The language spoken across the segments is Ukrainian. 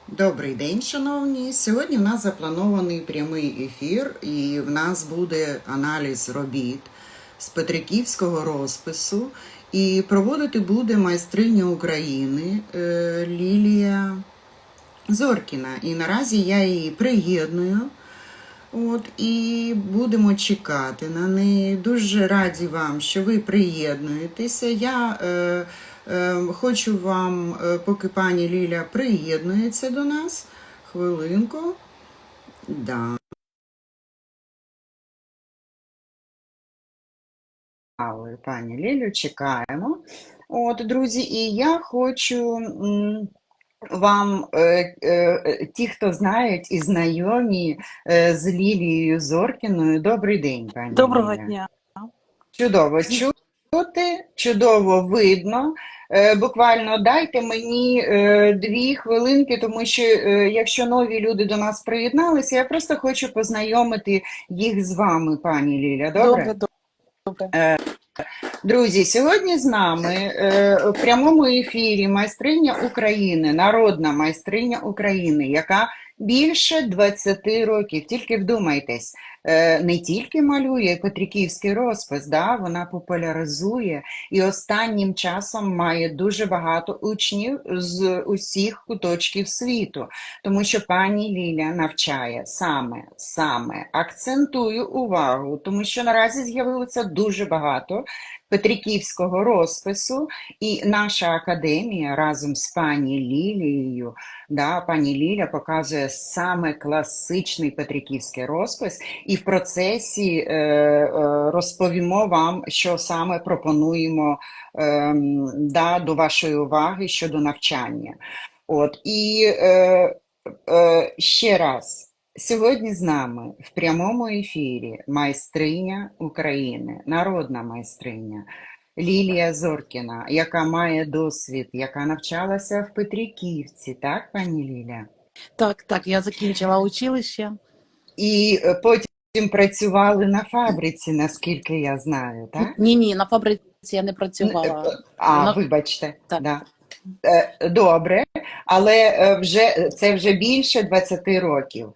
Добрий день, шановні! Сьогодні в нас запланований прямий ефір, і в нас буде аналіз робіт з петриківського розпису. І проводити буде майстриня України Лілія Зоркіна. І наразі я її приєдную. І будемо чекати на неї. Дуже раді вам, що ви приєднуєтеся. Я хочу вам, поки пані Ліля приєднується до нас, хвилинку. Да. Пані Лілю, чекаємо. Друзі, і я хочу вам, ті, хто знають і знайомі з Лілією Зоркіною, добрий день, пані Доброго Ліля. дня. Чудово чути, чудово видно. Буквально дайте мені 2 хвилинки, тому що якщо нові люди до нас приєдналися, я просто хочу познайомити їх з вами, пані Ліля. Добре? Добре. Друзі, сьогодні з нами в прямому ефірі майстриня України, народна майстриня України, яка більше 20 років, тільки вдумайтесь, не тільки малює петриківський розпис, вона популяризує і останнім часом має дуже багато учнів з усіх куточків світу, тому що пані Ліля навчає саме, акцентую увагу, тому що наразі з'явилося дуже багато петриківського розпису, і наша академія разом з пані Лілією, пані Ліля показує саме класичний петриківський розпис, і в процесі розповімо вам, що саме пропонуємо до вашої уваги щодо навчання. Ще раз. Сьогодні з нами в прямому ефірі майстриня України, народна майстриня Лілія Зоркіна, яка має досвід, яка навчалася в Петриківці, так, пані Ліля? Так, я закінчила училище. І потім працювали на фабриці, наскільки я знаю, так? Ні, на фабриці я не працювала. Вибачте, так. Да. Добре, але це вже більше 20 років.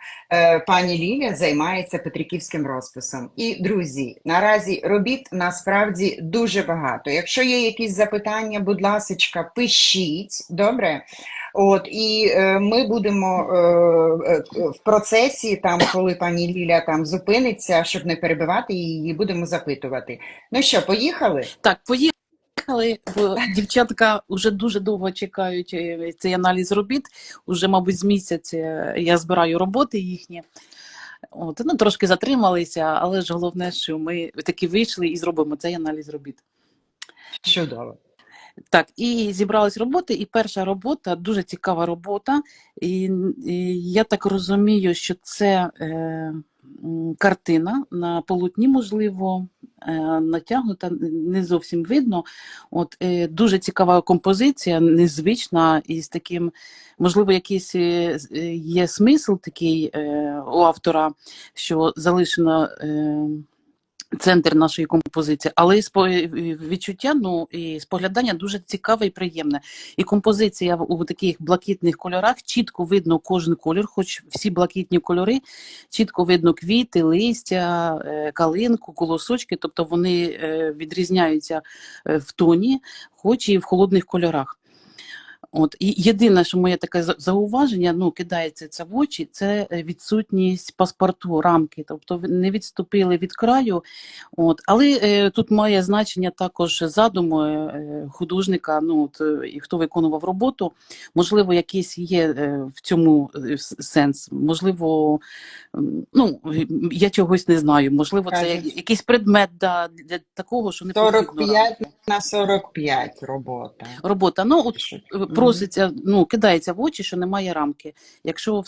Пані Ліля займається петриківським розписом. І, друзі, наразі робіт насправді дуже багато. Якщо є якісь запитання, будь ласочка, пишіть, добре? І ми будемо в процесі, коли пані Ліля зупиниться, щоб не перебивати її, будемо запитувати. Ну що, поїхали? Так, поїхали. Бо дівчатка вже дуже довго чекають цей аналіз робіт. Уже, мабуть, з місяця я збираю роботи їхні. Трошки затрималися, але ж головне, що ми таки вийшли і зробимо цей аналіз робіт. Чудово. Так, і зібрались роботи, і перша робота, дуже цікава робота, і я так розумію, що це картина на полотні, можливо, натягнута, не зовсім видно. Дуже цікава композиція, незвична, і з таким, можливо, якийсь є смисл такий у автора, що залишено центр нашої композиції, але відчуття, і споглядання дуже цікаве і приємне. І композиція у таких блакитних кольорах, чітко видно кожен кольор, хоч всі блакитні кольори, чітко видно квіти, листя, калинку, колосочки, тобто вони відрізняються в тоні, хоч і в холодних кольорах. І єдине, що моє таке зауваження, кидається це в очі, це відсутність паспорту, рамки, тобто не відступили від краю. Але тут має значення також задум художника, і хто виконував роботу. Можливо, якийсь є в цьому сенс, можливо, я чогось не знаю, можливо, це якийсь предмет для такого, що не потрібно. 45 на 45 робота. Проситься, кидається в очі, що немає рамки. Якщо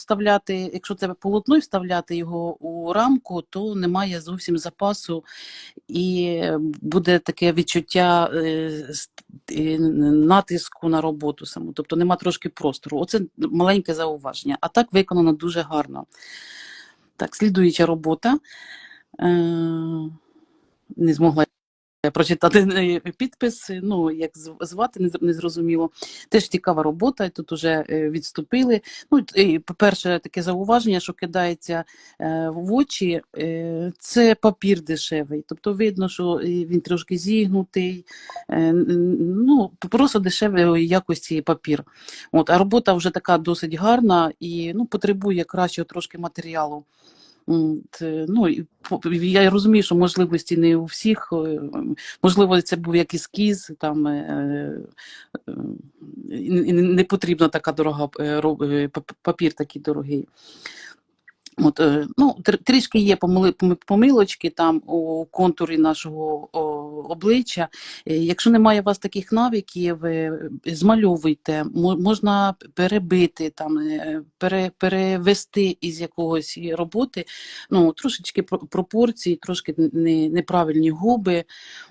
це полотно і вставляти його у рамку, то немає зовсім запасу і буде таке відчуття натиску на роботу саму. Тобто нема трошки простору. Оце маленьке зауваження. А так виконано дуже гарно. Так, слідуюча робота. Не змогла прочитати підпис, ну, як звати, не зрозуміло. Теж цікава робота, тут вже відступили. Ну, і, по-перше, таке зауваження, що кидається в очі, це папір дешевий. Тобто видно, що він трошки зігнутий, ну, просто дешевої якості папір. От, а робота вже така досить гарна і, ну, потребує кращого трошки матеріалу. Ну, я розумію, що можливості не у всіх. Можливо, це був як ескіз, там не потрібна така дорога папір такий дорогий. От, ну, трішки є помилочки там у контурі нашого обличчя. Якщо немає у вас таких навиків, змальовуйте, можна перебити, там, перевести із якогось роботи, ну, трошечки пропорції, трошки неправильні губи.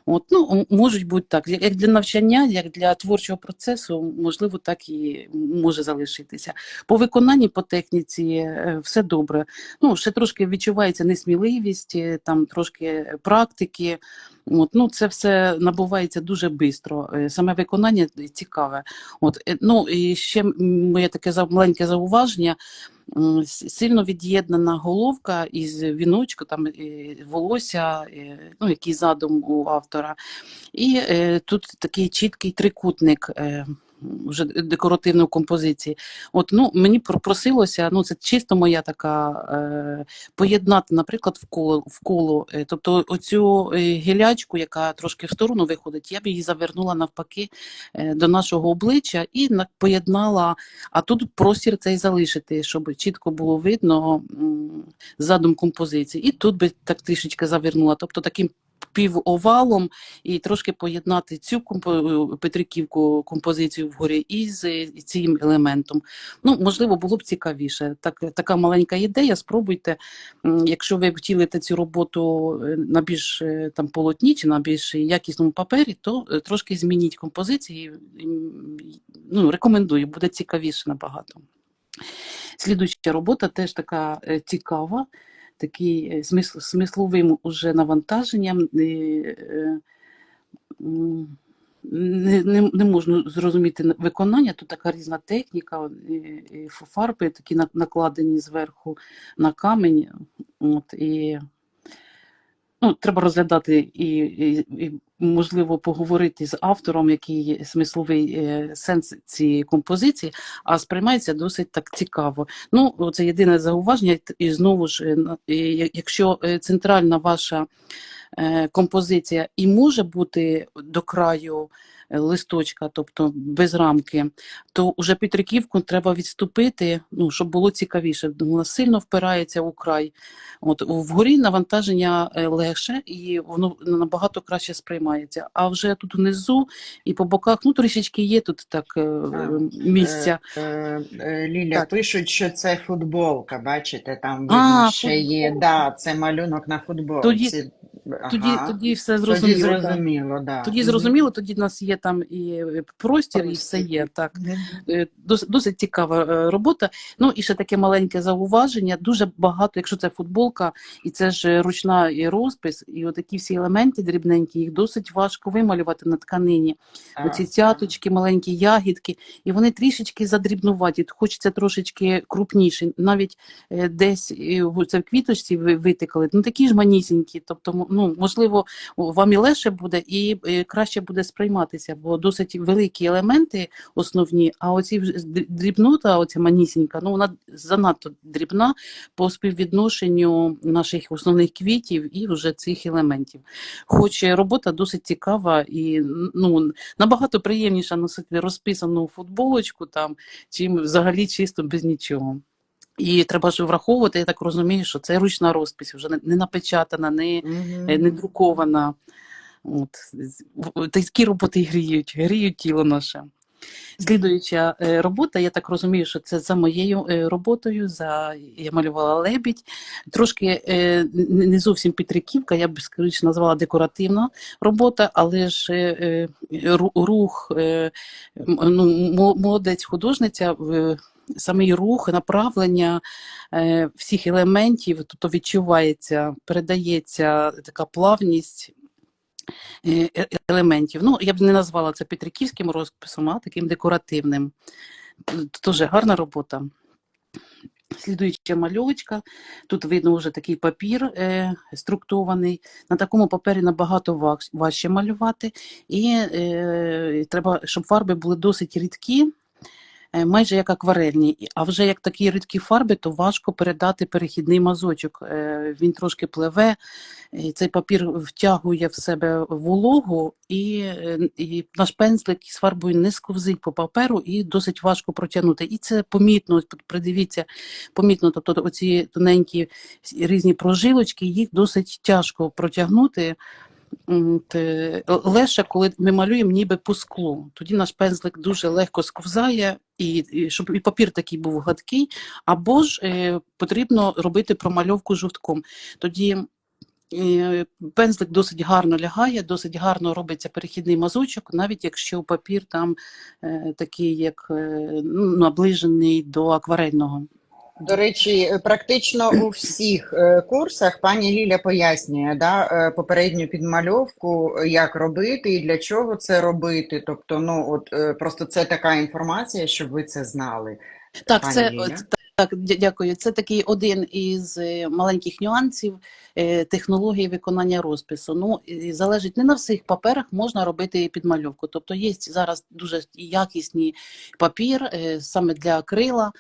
От, ну, можуть бути так, як для навчання, як для творчого процесу, можливо, так і може залишитися. По виконанні, по техніці все добре. Ну, ще трошки відчувається несміливість, там трошки практики. От, ну, це все набувається дуже швидко. Саме виконання цікаве. От, ну, і ще моє таке маленьке зауваження. Сильно від'єднана головка із віночку, там волосся, ну, який задум у автора. І тут такий чіткий трикутник, вже декоративної композиції. От, ну, мені просилося, ну, це чисто моя така, поєднати, наприклад, в коло. Тобто оцю гілячку, яка трошки в сторону виходить, я б її завернула навпаки до нашого обличчя і поєднала, а тут простір цей залишити, щоб чітко було видно задум композиції. І тут би так трішечки завернула. Тобто таким півовалом і трошки поєднати цю Петриківку композицію вгорі із цим елементом. Ну, можливо, було б цікавіше. Така маленька ідея, спробуйте. Якщо ви втілите цю роботу на більш там полотні чи на більш якісному папері, то трошки змініть композиції. Ну, рекомендую, буде цікавіше набагато. Слідуюча робота теж така цікава, такий смисловим уже навантаженням. Не можна зрозуміти виконання, тут така різна техніка, фарби такі накладені зверху на камінь. От, і, ну, треба розглядати і можливо, поговорити з автором, який смисловий сенс цієї композиції, а сприймається досить так цікаво. Ну, це єдине зауваження, і знову ж, якщо центральна ваша композиція і може бути до краю листочка, тобто без рамки, то вже Петриківку треба відступити, ну, щоб було цікавіше. Вона сильно впирається у край. От, вгорі навантаження легше і воно набагато краще сприймається. А вже тут внизу і по боках, ну, трішечки є тут так місця. Ліля, Так. пишуть, що це футболка, бачите, там видно ще є, да, це малюнок на футболці. Тоді все Тоді зрозуміло. зрозуміло, да. Тоді зрозуміло, тоді в нас є там і простір, і все є. Так. Досить цікава робота. Ну і ще таке маленьке зауваження. Дуже багато, якщо це футболка, і це ж ручна і розпис, і отакі всі елементи дрібненькі, їх досить важко вималювати на тканині. Оці цяточки, маленькі ягідки, і вони трішечки задрібнуваті. Хочеться трошечки крупніше. Навіть десь це в квіточці витикали, ну такі ж манісінькі. Тобто, ну, можливо, вам і легше буде, і краще буде сприйматися, бо досить великі елементи основні, а оці дрібнота, оця манісінька, ну вона занадто дрібна по співвідношенню наших основних квітів і вже цих елементів. Хоч робота досить цікава і, ну, набагато приємніше носити розписану футболочку там, чим взагалі чисто без нічого. І треба ж враховувати, я так розумію, що це ручна розпись, вже не напечатана, не друкована. От. Такі роботи гріють тіло наше. Слідуюча робота, я так розумію, що це за моєю роботою, я малювала лебідь. Трошки не зовсім Петриківка, я б скоріше назвала декоративна робота, але ж рух, ну, молодець художниця, самий рух, направлення всіх елементів, тобто відчувається, передається така плавність. елементів. Ну, я б не назвала це петриківським розписом, а таким декоративним. Дуже гарна робота. Слідуюча мальовочка. Тут видно вже такий папір структурований. На такому папері набагато важче малювати. І треба, щоб фарби були досить рідкі, майже як акварельні. А вже як такі рідкі фарби, то важко передати перехідний мазочок. Він трошки пливе, цей папір втягує в себе вологу, і наш пензлик з фарбою не сковзить по паперу і досить важко протягнути. І це помітно, придивіться, помітно, тобто оці тоненькі різні прожилочки, їх досить тяжко протягнути. Легше, коли ми малюємо ніби по склу. Тоді наш пензлик дуже легко сковзає, і щоб і папір такий був гладкий, або ж потрібно робити промальовку жовтком. Тоді пензлик досить гарно лягає, досить гарно робиться перехідний мазочок, навіть якщо папір там такий, як наближений до акварельного. До речі, практично у всіх курсах пані Ліля пояснює, да, попередню підмальовку, як робити і для чого це робити. Тобто, ну от просто це така інформація, щоб ви це знали. Так, Пані це Ліля. так, дякую. Це такий один із маленьких нюансів технології виконання розпису. Ну, і залежить, не на всіх паперах можна робити підмальовку. Тобто є зараз дуже якісний папір саме для акрила,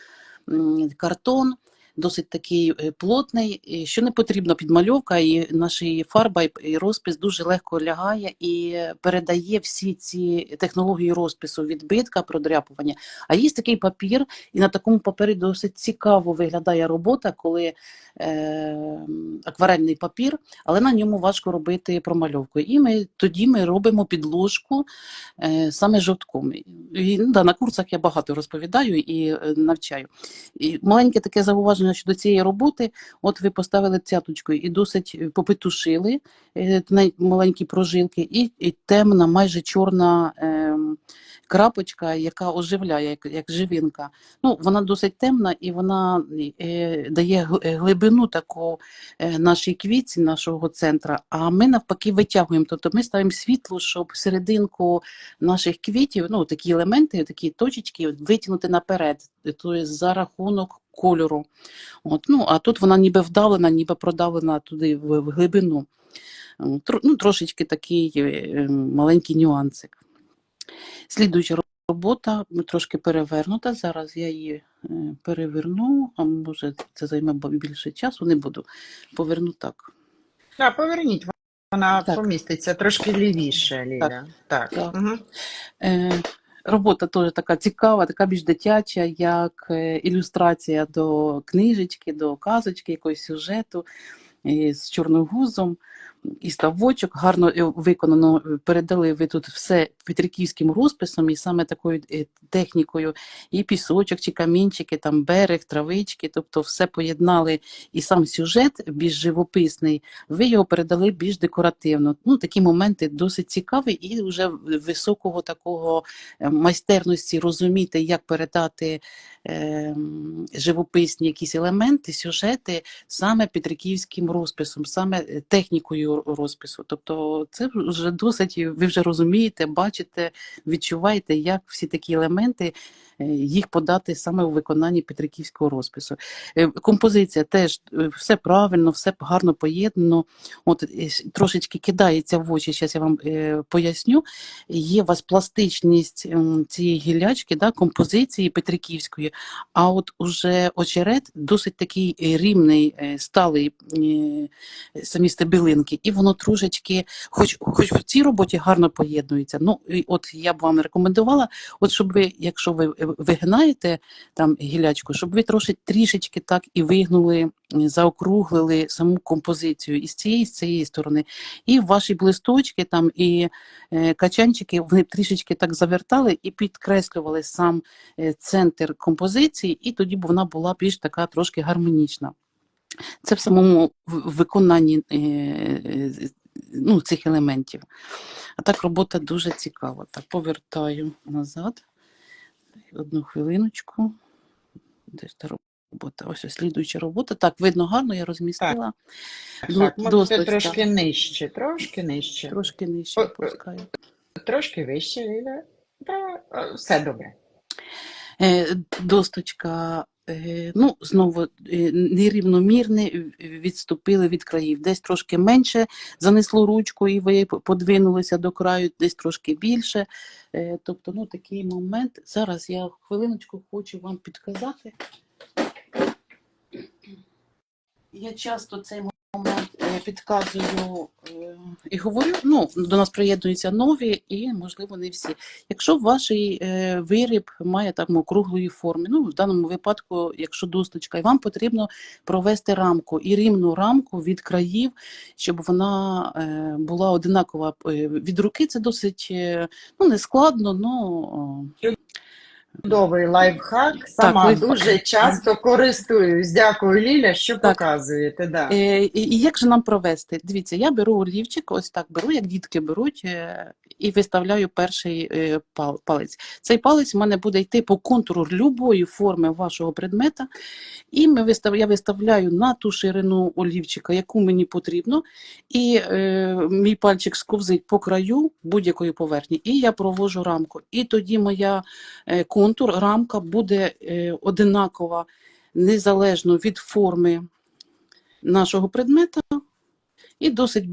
картон, досить такий плотний, що не потрібна підмальовка, і наша фарба і розпис дуже легко лягає і передає всі ці технології розпису, відбитка, продряпування. А є такий папір, і на такому папері досить цікаво виглядає робота, коли акварельний папір, але на ньому важко робити промальовку. І тоді ми робимо підложку саме жовтком. І, на курсах я багато розповідаю і навчаю. І маленьке таке зауваження щодо цієї роботи. От ви поставили цяточкою і досить попетушили маленькі прожилки, і темна, майже чорна крапочка, яка оживляє, як живинка. Ну, вона досить темна і вона дає глибину таку нашій квітці, нашого центра, а ми навпаки витягуємо. Тобто ми ставимо світло, щоб серединку наших квітів, ну, такі елементи, такі точечки витягнути наперед, тобто за рахунок кольору. От, ну, а тут вона ніби вдавлена, ніби продавлена туди в глибину. Ну, трошечки такий маленький нюансик. Слідуюча робота трошки перевернута. Зараз я її переверну, а може це займе більше часу, не буду. Поверну так. Так, поверніть, вона Так. поміститься трошки лівіше, Ліля. Так. Так. Угу. Робота теж така цікава, така більш дитяча, як ілюстрація до книжечки, до казочки, якогось сюжету з чорногузом і ставочок. Гарно виконано, передали ви тут все петриківським розписом і саме такою технікою, і пісочок, чи камінчики, там берег, травички, тобто все поєднали, і сам сюжет більш живописний, ви його передали більш декоративно. Ну, такі моменти досить цікаві і вже високого такого майстерності розуміти, як передати живописні якісь елементи, сюжети саме петриківським розписом, саме технікою розпису. Тобто це вже досить, ви вже розумієте, бачите, відчуваєте, як всі такі елементи їх подати саме у виконанні петриківського розпису. Композиція теж все правильно, все гарно поєднано. От трошечки кидається в очі, зараз я вам поясню. Є у вас пластичність цієї гілячки, да, композиції петриківської, а от уже очерет досить такий рівний, сталий, самі стебелинки, і воно трошечки, хоч в цій роботі гарно поєднується. Ну, і от я б вам рекомендувала, от щоб ви, якщо ви вигинаєте там гілячку, щоб ви трішечки так і вигнули, заокруглили саму композицію і з цієї сторони. І ваші блисточки там і качанчики, вони трішечки так завертали і підкреслювали сам центр композиції, і тоді б вона була більш така трошки гармонічна. Це в самому виконанні цих елементів. А так робота дуже цікава. Так, повертаю назад. Одну хвилиночку. Де ж та робота. Ось слідуюча робота. Так, видно гарно, я Так, розмістила. так, можете Досточка. трошки нижче, трошки нижче. Трошки нижче опускаю. Трошки вище, Ліля. Все добре. Досточка, ну, знову нерівномірне, відступили від країв. Десь трошки менше занесло ручку і ви подвинулися до краю, десь трошки більше. Тобто, ну, такий момент. Зараз я хвилиночку хочу вам підказати. Я часто цей момент підказую і говорю, ну, до нас приєднуються нові і, можливо, не всі. Якщо ваш виріб має там округлої форми, ну, в даному випадку, якщо досточка, і вам потрібно провести рамку, і рівну рамку від країв, щоб вона була одинакова. Від руки це досить, ну, не складно, але... Чудовий лайфхак. Сама лайфхак. дуже часто користуюсь. Дякую, Ліля, що Так. показуєте. Да. І як же нам провести? Дивіться, я беру олівчик, ось так беру, як дітки беруть, і виставляю перший палець. Цей палець в мене буде йти по контуру любої форми вашого предмета, і я виставляю на ту ширину олівчика, яку мені потрібно, і мій пальчик сковзить по краю будь-якої поверхні, і я провожу рамку. І тоді моя контур, рамка буде одинакова, незалежно від форми нашого предмета, і досить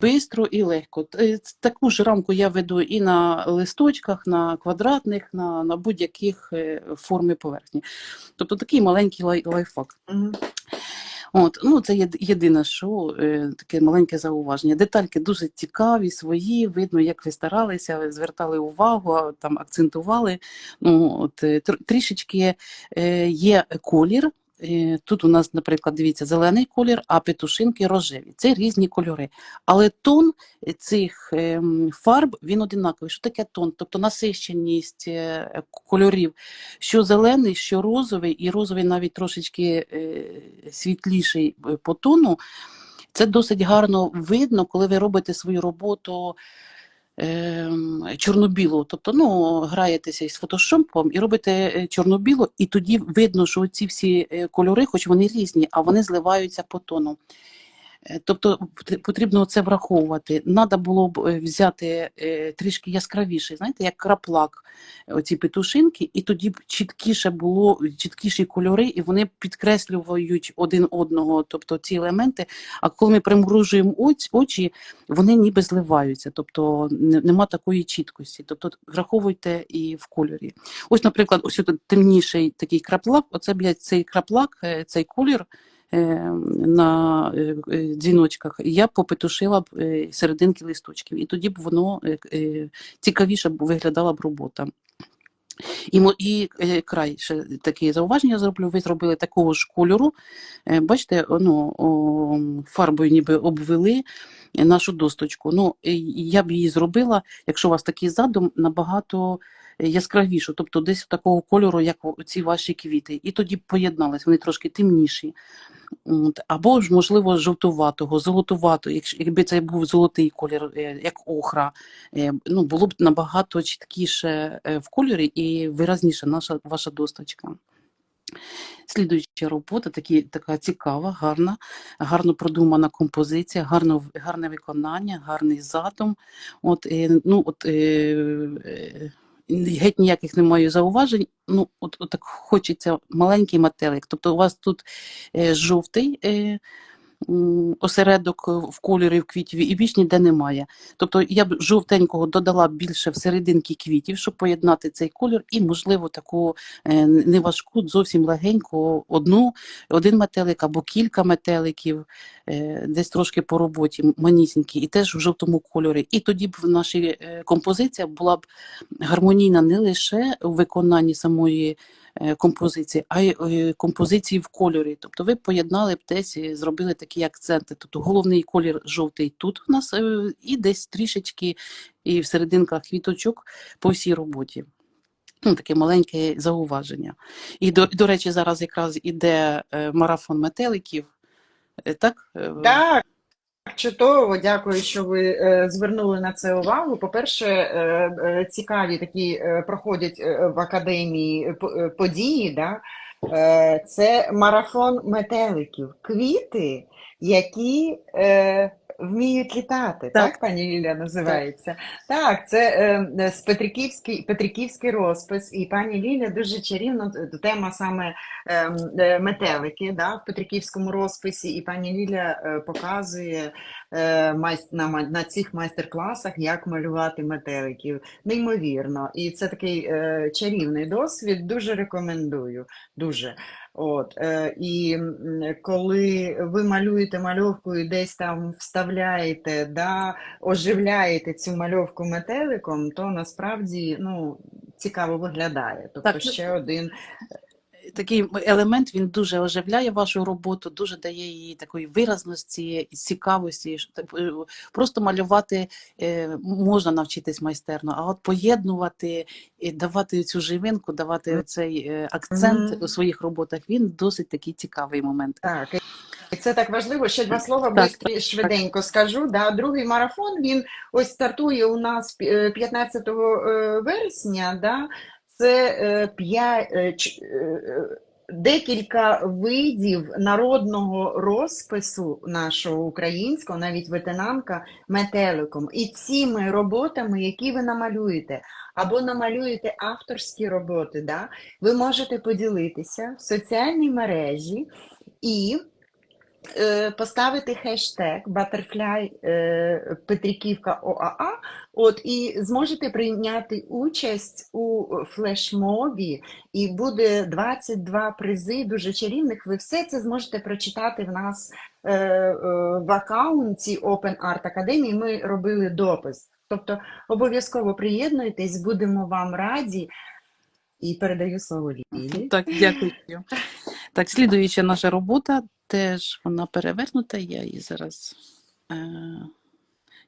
швидко і легко. Таку ж рамку я веду і на листочках, на квадратних, на будь-яких форми поверхні. Тобто такий маленький лайфхак. От, ну, це єдине, що таке маленьке зауваження. Детальки дуже цікаві, свої, видно, як ви старалися, звертали увагу, там акцентували. Ну, от, трішечки є колір. Тут у нас, наприклад, дивіться, зелений колір, а петушинки рожеві. Це різні кольори. Але тон цих фарб, він одинаковий. Що таке тон? Тобто насищеність кольорів. Що зелений, що розовий, і розовий навіть трошечки світліший по тону. Це досить гарно видно, коли ви робите свою роботу чорно-білу, тобто, ну, граєтеся із фотошопом і робите чорно-білу, і тоді видно, що ці всі кольори, хоч вони різні, а вони зливаються по тону. Тобто потрібно це враховувати. Надо було б взяти трішки яскравіший, знаєте, як краплак, оці петушинки, і тоді б чіткіші кольори, і вони підкреслюють один одного, тобто ці елементи. А коли ми примружуємо очі, вони ніби зливаються, тобто нема такої чіткості. Тобто враховуйте і в кольорі. Ось, наприклад, ось тут темніший такий краплак, оце б цей краплак, цей колір, на дзвіночках, я попетушила б серединки листочків, і тоді б воно цікавіше виглядала б робота. І край, ще таке зауваження зроблю, ви зробили такого ж кольору, бачите, ну, фарбою ніби обвели нашу досточку. Ну, я б її зробила, якщо у вас такий задум, набагато яскравіше, тобто десь такого кольору, як ці ваші квіти. І тоді поєднались, вони трошки темніші. Або ж, можливо, жовтуватого, золотуватого, якби це був золотий колір, як охра, ну, було б набагато чіткіше в кольорі і виразніше ваша досточка. Слідуюча робота, така цікава, гарна, гарно продумана композиція, гарне виконання, гарний задум. Геть ніяких немає зауважень, ну, от так хочеться маленький метелик. Тобто у вас тут жовтий осередок в кольорі в квітів і більш ніде немає. Тобто я б жовтенького додала більше в серединки квітів, щоб поєднати цей колір і, можливо, таку неважку, зовсім легеньку один метелик або кілька метеликів, десь трошки по роботі, манісінькі, і теж в жовтому кольорі. І тоді б наша композиція була б гармонійна не лише у виконанні самої композиції, а й композиції в кольорі. Тобто ви поєднали б десь, зробили такі акценти. Тобто головний колір жовтий тут у нас, і десь трішечки і в серединках квіточок по всій роботі. Ну, таке маленьке зауваження. І, до речі, зараз якраз іде марафон метеликів. Так? Так. Чудово, дякую, що ви звернули на це увагу. По-перше, цікаві такі проходять в академії події, да? Це марафон метеликів. Квіти, які вміють літати, Так, так, пані Лілія так. називається? Так, це з Петриківський розпис, і пані Лілія дуже чарівно, тема саме метелики, да, в Петриківському розписі, і пані Лілія показує на цих майстер-класах, як малювати метеликів. Неймовірно. І це такий чарівний досвід, дуже рекомендую. Дуже. Коли ви малюєте мальовку і десь там вставляєте, да, оживляєте цю мальовку метеликом, то насправді цікаво виглядає. Тобто Так, ще один. такий елемент, він дуже оживляє вашу роботу, дуже дає їй такої виразності, цікавості. Просто малювати можна навчитись майстерно, а от поєднувати, і давати цю живинку, давати цей акцент у Мгм. своїх роботах, він досить такий цікавий момент. Так, і це так важливо. Ще два слова Так, так. швиденько скажу. Да. Другий марафон, він ось стартує у нас 15 вересня. Да. Це декілька видів народного розпису нашого українського, навіть ветенанка, метеликом. І цими роботами, які ви намалюєте, або намалюєте авторські роботи, да, ви можете поділитися в соціальній мережі і поставити хештег Butterfly Петриківка ОАА, і зможете прийняти участь у флешмобі, і буде 22 призи дуже чарівних. Ви все це зможете прочитати в нас в аккаунті Open Art Academy. Ми робили допис. Тобто обов'язково приєднуйтесь, будемо вам раді. І передаю слово Лілі. Так, дякую. Так, слідуюча наша робота, теж вона перевернута, я її зараз.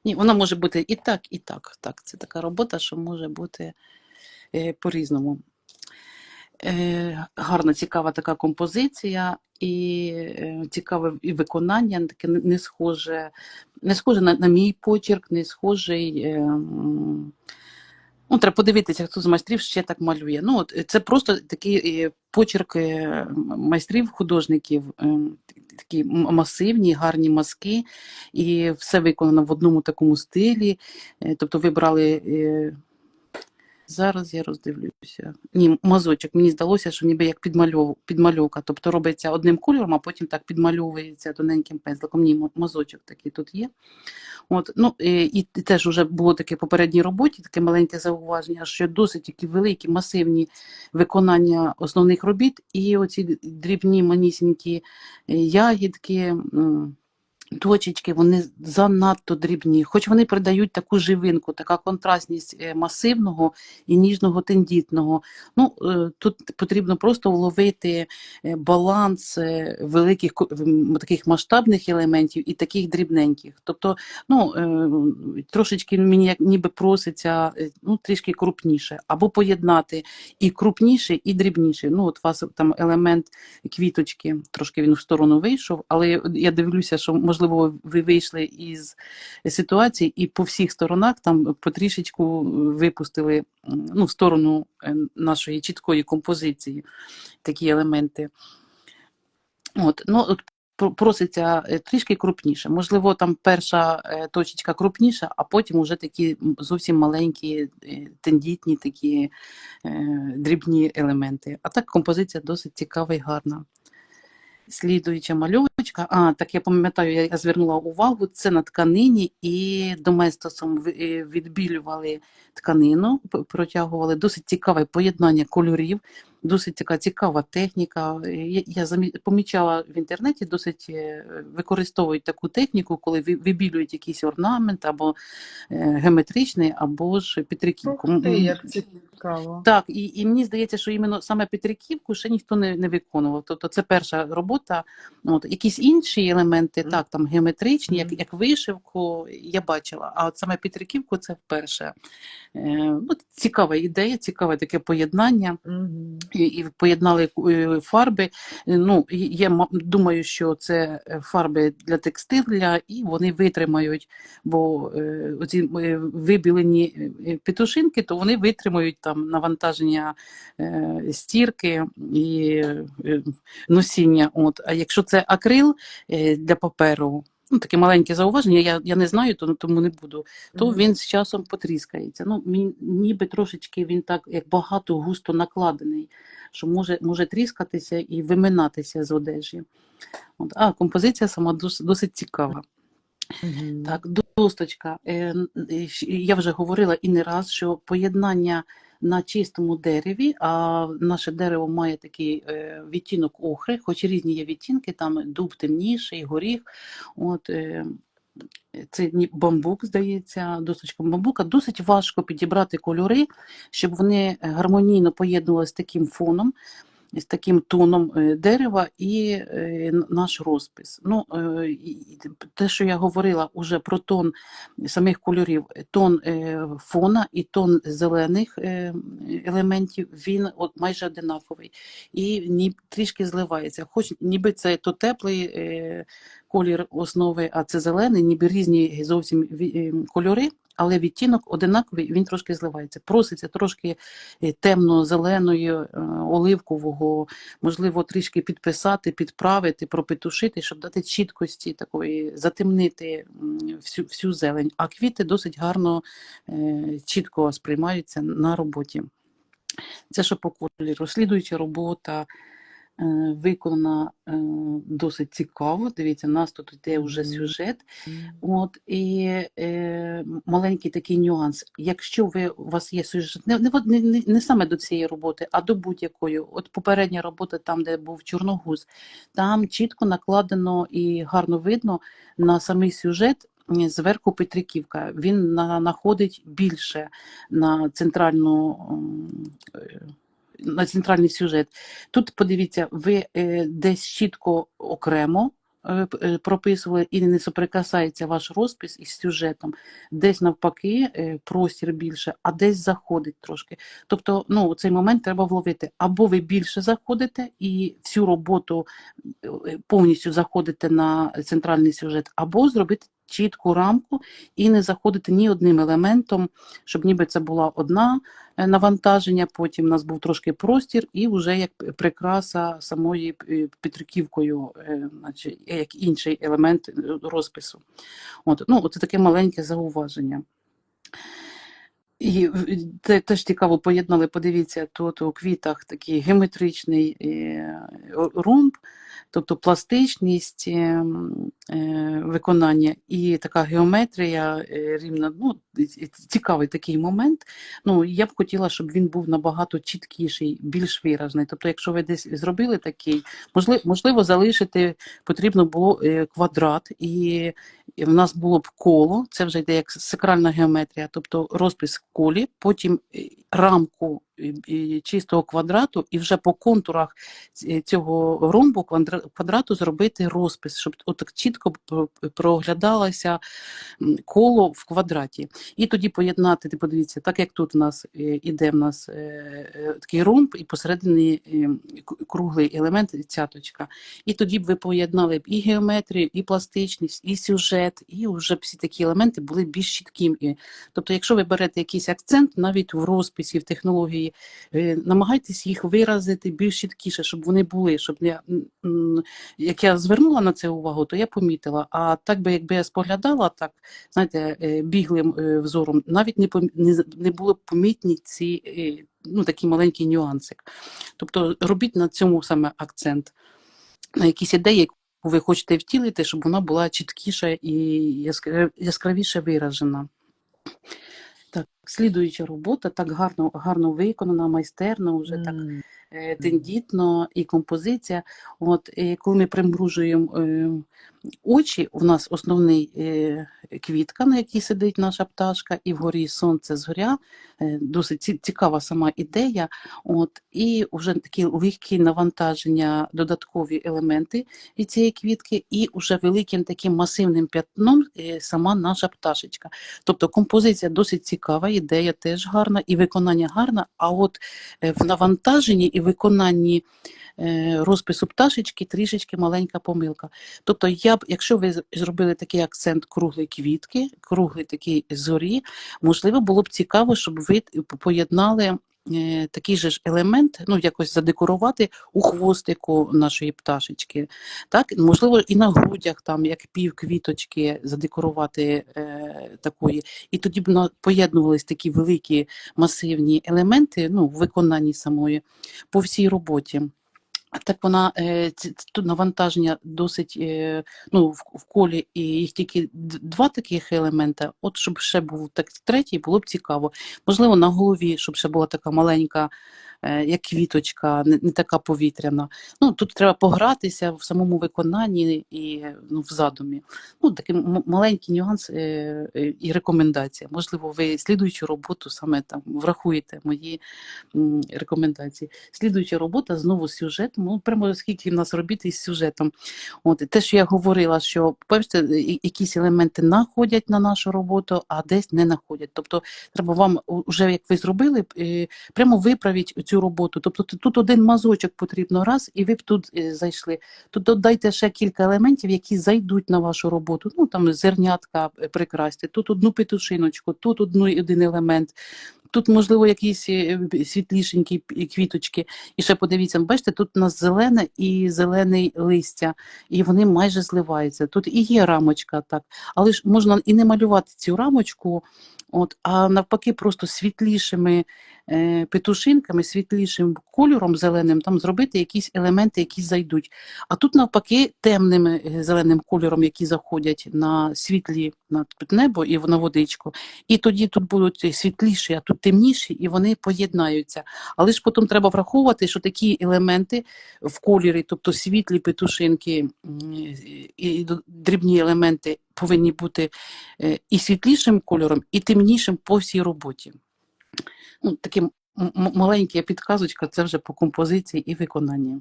Ні, вона може бути і так, і так. Так, це така робота, що може бути по-різному. Гарна, цікава така композиція і цікаве і виконання, таке не схоже на мій почерк, не схожий. Треба подивитися, хто з майстрів ще так малює. Це просто такий почерк майстрів, художників, такі масивні, гарні мазки, і все виконано в одному такому стилі. Тобто вибрали. Зараз я роздивлюся. Ні, мазочок. Мені здалося, що ніби як підмальовка. Тобто робиться одним кольором, а потім так підмальовується тоненьким пензликом. Ні, мазочок такий тут є. І теж вже було таке в попередній роботі, таке маленьке зауваження, що досить такі великі, масивні виконання основних робіт, і оці дрібні манісінькі ягідки, точечки, вони занадто дрібні, хоч вони придають таку живинку, така контрастність масивного і ніжного тендітного. Тут потрібно просто вловити баланс великих таких масштабних елементів і таких дрібненьких. Тобто, трошечки мені ніби проситься трішки крупніше, або поєднати і крупніше, і дрібніше. У вас там елемент квіточки, трошки він в сторону вийшов, але я дивлюся, що можливо, ви вийшли із ситуації і по всіх сторонах там потрішечку випустили в сторону нашої чіткої композиції такі елементи. Проситься трішки крупніше. Можливо, там перша точечка крупніша, а потім вже такі зовсім маленькі, тендітні, такі дрібні елементи. А так композиція досить цікава і гарна. Слідуюча мальовочка, так я пам'ятаю, я звернула увагу, це на тканині і доместосом відбілювали тканину, протягували досить цікаве поєднання кольорів, досить така цікава техніка. Я помічала в інтернеті, досить використовують таку техніку, коли вибілюють якийсь орнамент або геометричний, або ж Петриківку. Ух ти, як цікаво. Так, і мені здається, що іменно саме Петриківку ще ніхто не виконував. Тобто це перша робота. Якісь інші елементи, так, там геометричні, як вишивку, я бачила. А от саме Петриківку це вперше. Цікава ідея, цікаве таке поєднання. і поєднали фарби. Ну, думаю, що це фарби для текстиля, і вони витримають, бо оці вибілені петушинки, то вони витримають там навантаження стірки і носіння. От. А якщо це акрил для паперу, ну, таке маленьке зауваження, я не знаю, тому не буду, то він з часом потріскається. Ну, ніби трошечки він так, як багато густо накладений, що може тріскатися і виминатися з одежі. От. А композиція сама досить цікава. Так, досточка. Я вже говорила і не раз, що поєднання на чистому дереві, а наше дерево має такий відтінок охри, хоч різні є відтінки, там дуб темніший, горіх. От, це бамбук, здається, досточка бамбука. Досить важко підібрати кольори, щоб вони гармонійно поєднувалися з таким фоном, з таким тоном дерева і наш розпис. Ну, те, що я говорила уже про тон самих кольорів, тон фона і тон зелених елементів, він майже одинаковий. І трішки зливається. Хоч ніби це то теплий колір основи, а це зелений, ніби різні зовсім кольори, але відтінок одинаковий, він трошки зливається. Проситься трошки темно-зеленої, оливкового, можливо, трішки підписати, підправити, пропетушити, щоб дати чіткості такої, затемнити всю зелень. А квіти досить гарно, чітко сприймаються на роботі. Це що по кольору. Слідуюча робота виконана досить цікаво. Дивіться, у нас тут йде вже сюжет. От, і маленький такий нюанс. Якщо у вас є сюжет, не саме до цієї роботи, а до будь-якої. От попередня робота, там, де був Чорногуз, там чітко накладено і гарно видно на самий сюжет. Зверху Петриківка, він находить більше на центральний сюжет. Тут, подивіться, ви десь чітко окремо прописували і не соприкасається ваш розпис із сюжетом. Десь навпаки простір більше, а десь заходить трошки. Тобто, ну, цей момент треба вловити. Або ви більше заходите і всю роботу повністю заходите на центральний сюжет, або зробити чітку рамку і не заходити ні одним елементом, щоб ніби це була одна навантаження, потім у нас був трошки простір і вже як прикраса самої Петриківкою, значить, як інший елемент розпису. От, ну, це таке маленьке зауваження. І це теж цікаво поєднали, подивіться, тут у квітах такий геометричний ромб, тобто пластичність виконання і така геометрія рівна, ну, цікавий такий момент. Ну, я б хотіла, щоб він був набагато чіткіший, більш виражений. Тобто, якщо ви десь зробили такий, можливо, залишити потрібно було квадрат, і в нас було б коло, це вже йде як сакральна геометрія, тобто розпис в колі, потім рамку чистого квадрату, і вже по контурах цього ромбу квадрату зробити розпис, щоб отак чітко проглядалося коло в квадраті. І тоді поєднати, ти подивіться, так як тут у нас іде такий ромб, і посередині круглий елемент, цяточка. І тоді б ви поєднали б і геометрію, і пластичність, і сюжет, і вже всі такі елементи були більш чіткими. Тобто, якщо ви берете якийсь акцент, навіть в розписі, в технології, намагайтесь їх виразити більш чіткіше, щоб вони були, щоб як я звернула на це увагу, то я помітила, а так би, якби я споглядала, так, знаєте, біглим взором, навіть не було б помітні ці, ну, такі маленькі нюансик. Тобто, робіть на цьому саме акцент, на якісь ідеї, яку ви хочете втілити, щоб вона була чіткіша і яскравіше виражена. Так, слідуюча робота, так гарно виконана, майстерно, вже так тендітно, і композиція. От, і коли ми примружуємо очі у нас основний квітка, на якій сидить наша пташка, і вгорі сонце згоря. Досить цікава сама ідея. От, і вже такі легкі навантаження, додаткові елементи від цієї квітки, і вже великим таким масивним п'ятном сама наша пташечка. Тобто композиція досить цікава, ідея теж гарна, і виконання гарне, а от в навантаженні і виконанні розпису пташечки трішечки маленька помилка. Тобто, якщо ви зробили такий акцент круглої квітки, круглий такий зорі, можливо, було б цікаво, щоб ви поєднали такий же ж елемент, ну, якось задекорувати у хвостику нашої пташечки. Так? Можливо, і на грудях, там, як пів квіточки, задекорувати такої. І тоді б поєднувались такі великі масивні елементи, ну, в виконанні самої по всій роботі. Так вона, тут навантаження досить, ну, в колі, і їх тільки два таких елемента. От щоб ще був так третій, було б цікаво. Можливо, на голові, щоб ще була така маленька, як квіточка, не така повітряна. Ну, тут треба погратися в самому виконанні і, ну, в задумі. Ну, такий маленький нюанс і рекомендація. Можливо, ви слідуючу роботу саме там врахуєте мої рекомендації. Слідуюча робота знову з сюжетом. Ну, прямо скільки в нас робіт із сюжетом. От, те, що я говорила, що перше, якісь елементи находять на нашу роботу, а десь не находять. Тобто треба вам, вже як ви зробили, прямо виправити цю роботу. Тобто тут один мазочок потрібно раз, і ви б тут зайшли. Тут додайте ще кілька елементів, які зайдуть на вашу роботу. Ну, там зернятка прикрасти, тут одну петушиночку, тут один елемент. Тут, можливо, якісь світлішенькі квіточки. І ще подивіться, бачите, тут у нас зелене і зелений листя, і вони майже зливаються. Тут і є рамочка, так. Але ж можна і не малювати цю рамочку, от, а навпаки просто світлішими петушинками, світлішим кольором зеленим, там зробити якісь елементи, які зайдуть. А тут навпаки темним зеленим кольором, які заходять на світлі, на небо і на водичку. І тоді тут будуть світліші, а тут темніші, і вони поєднаються. Але ж потім треба враховувати, що такі елементи в кольорі, тобто світлі петушинки і дрібні елементи повинні бути і світлішим кольором, і темнішим по всій роботі. Ну, такі маленька підказочка, це вже по композиції і виконанні.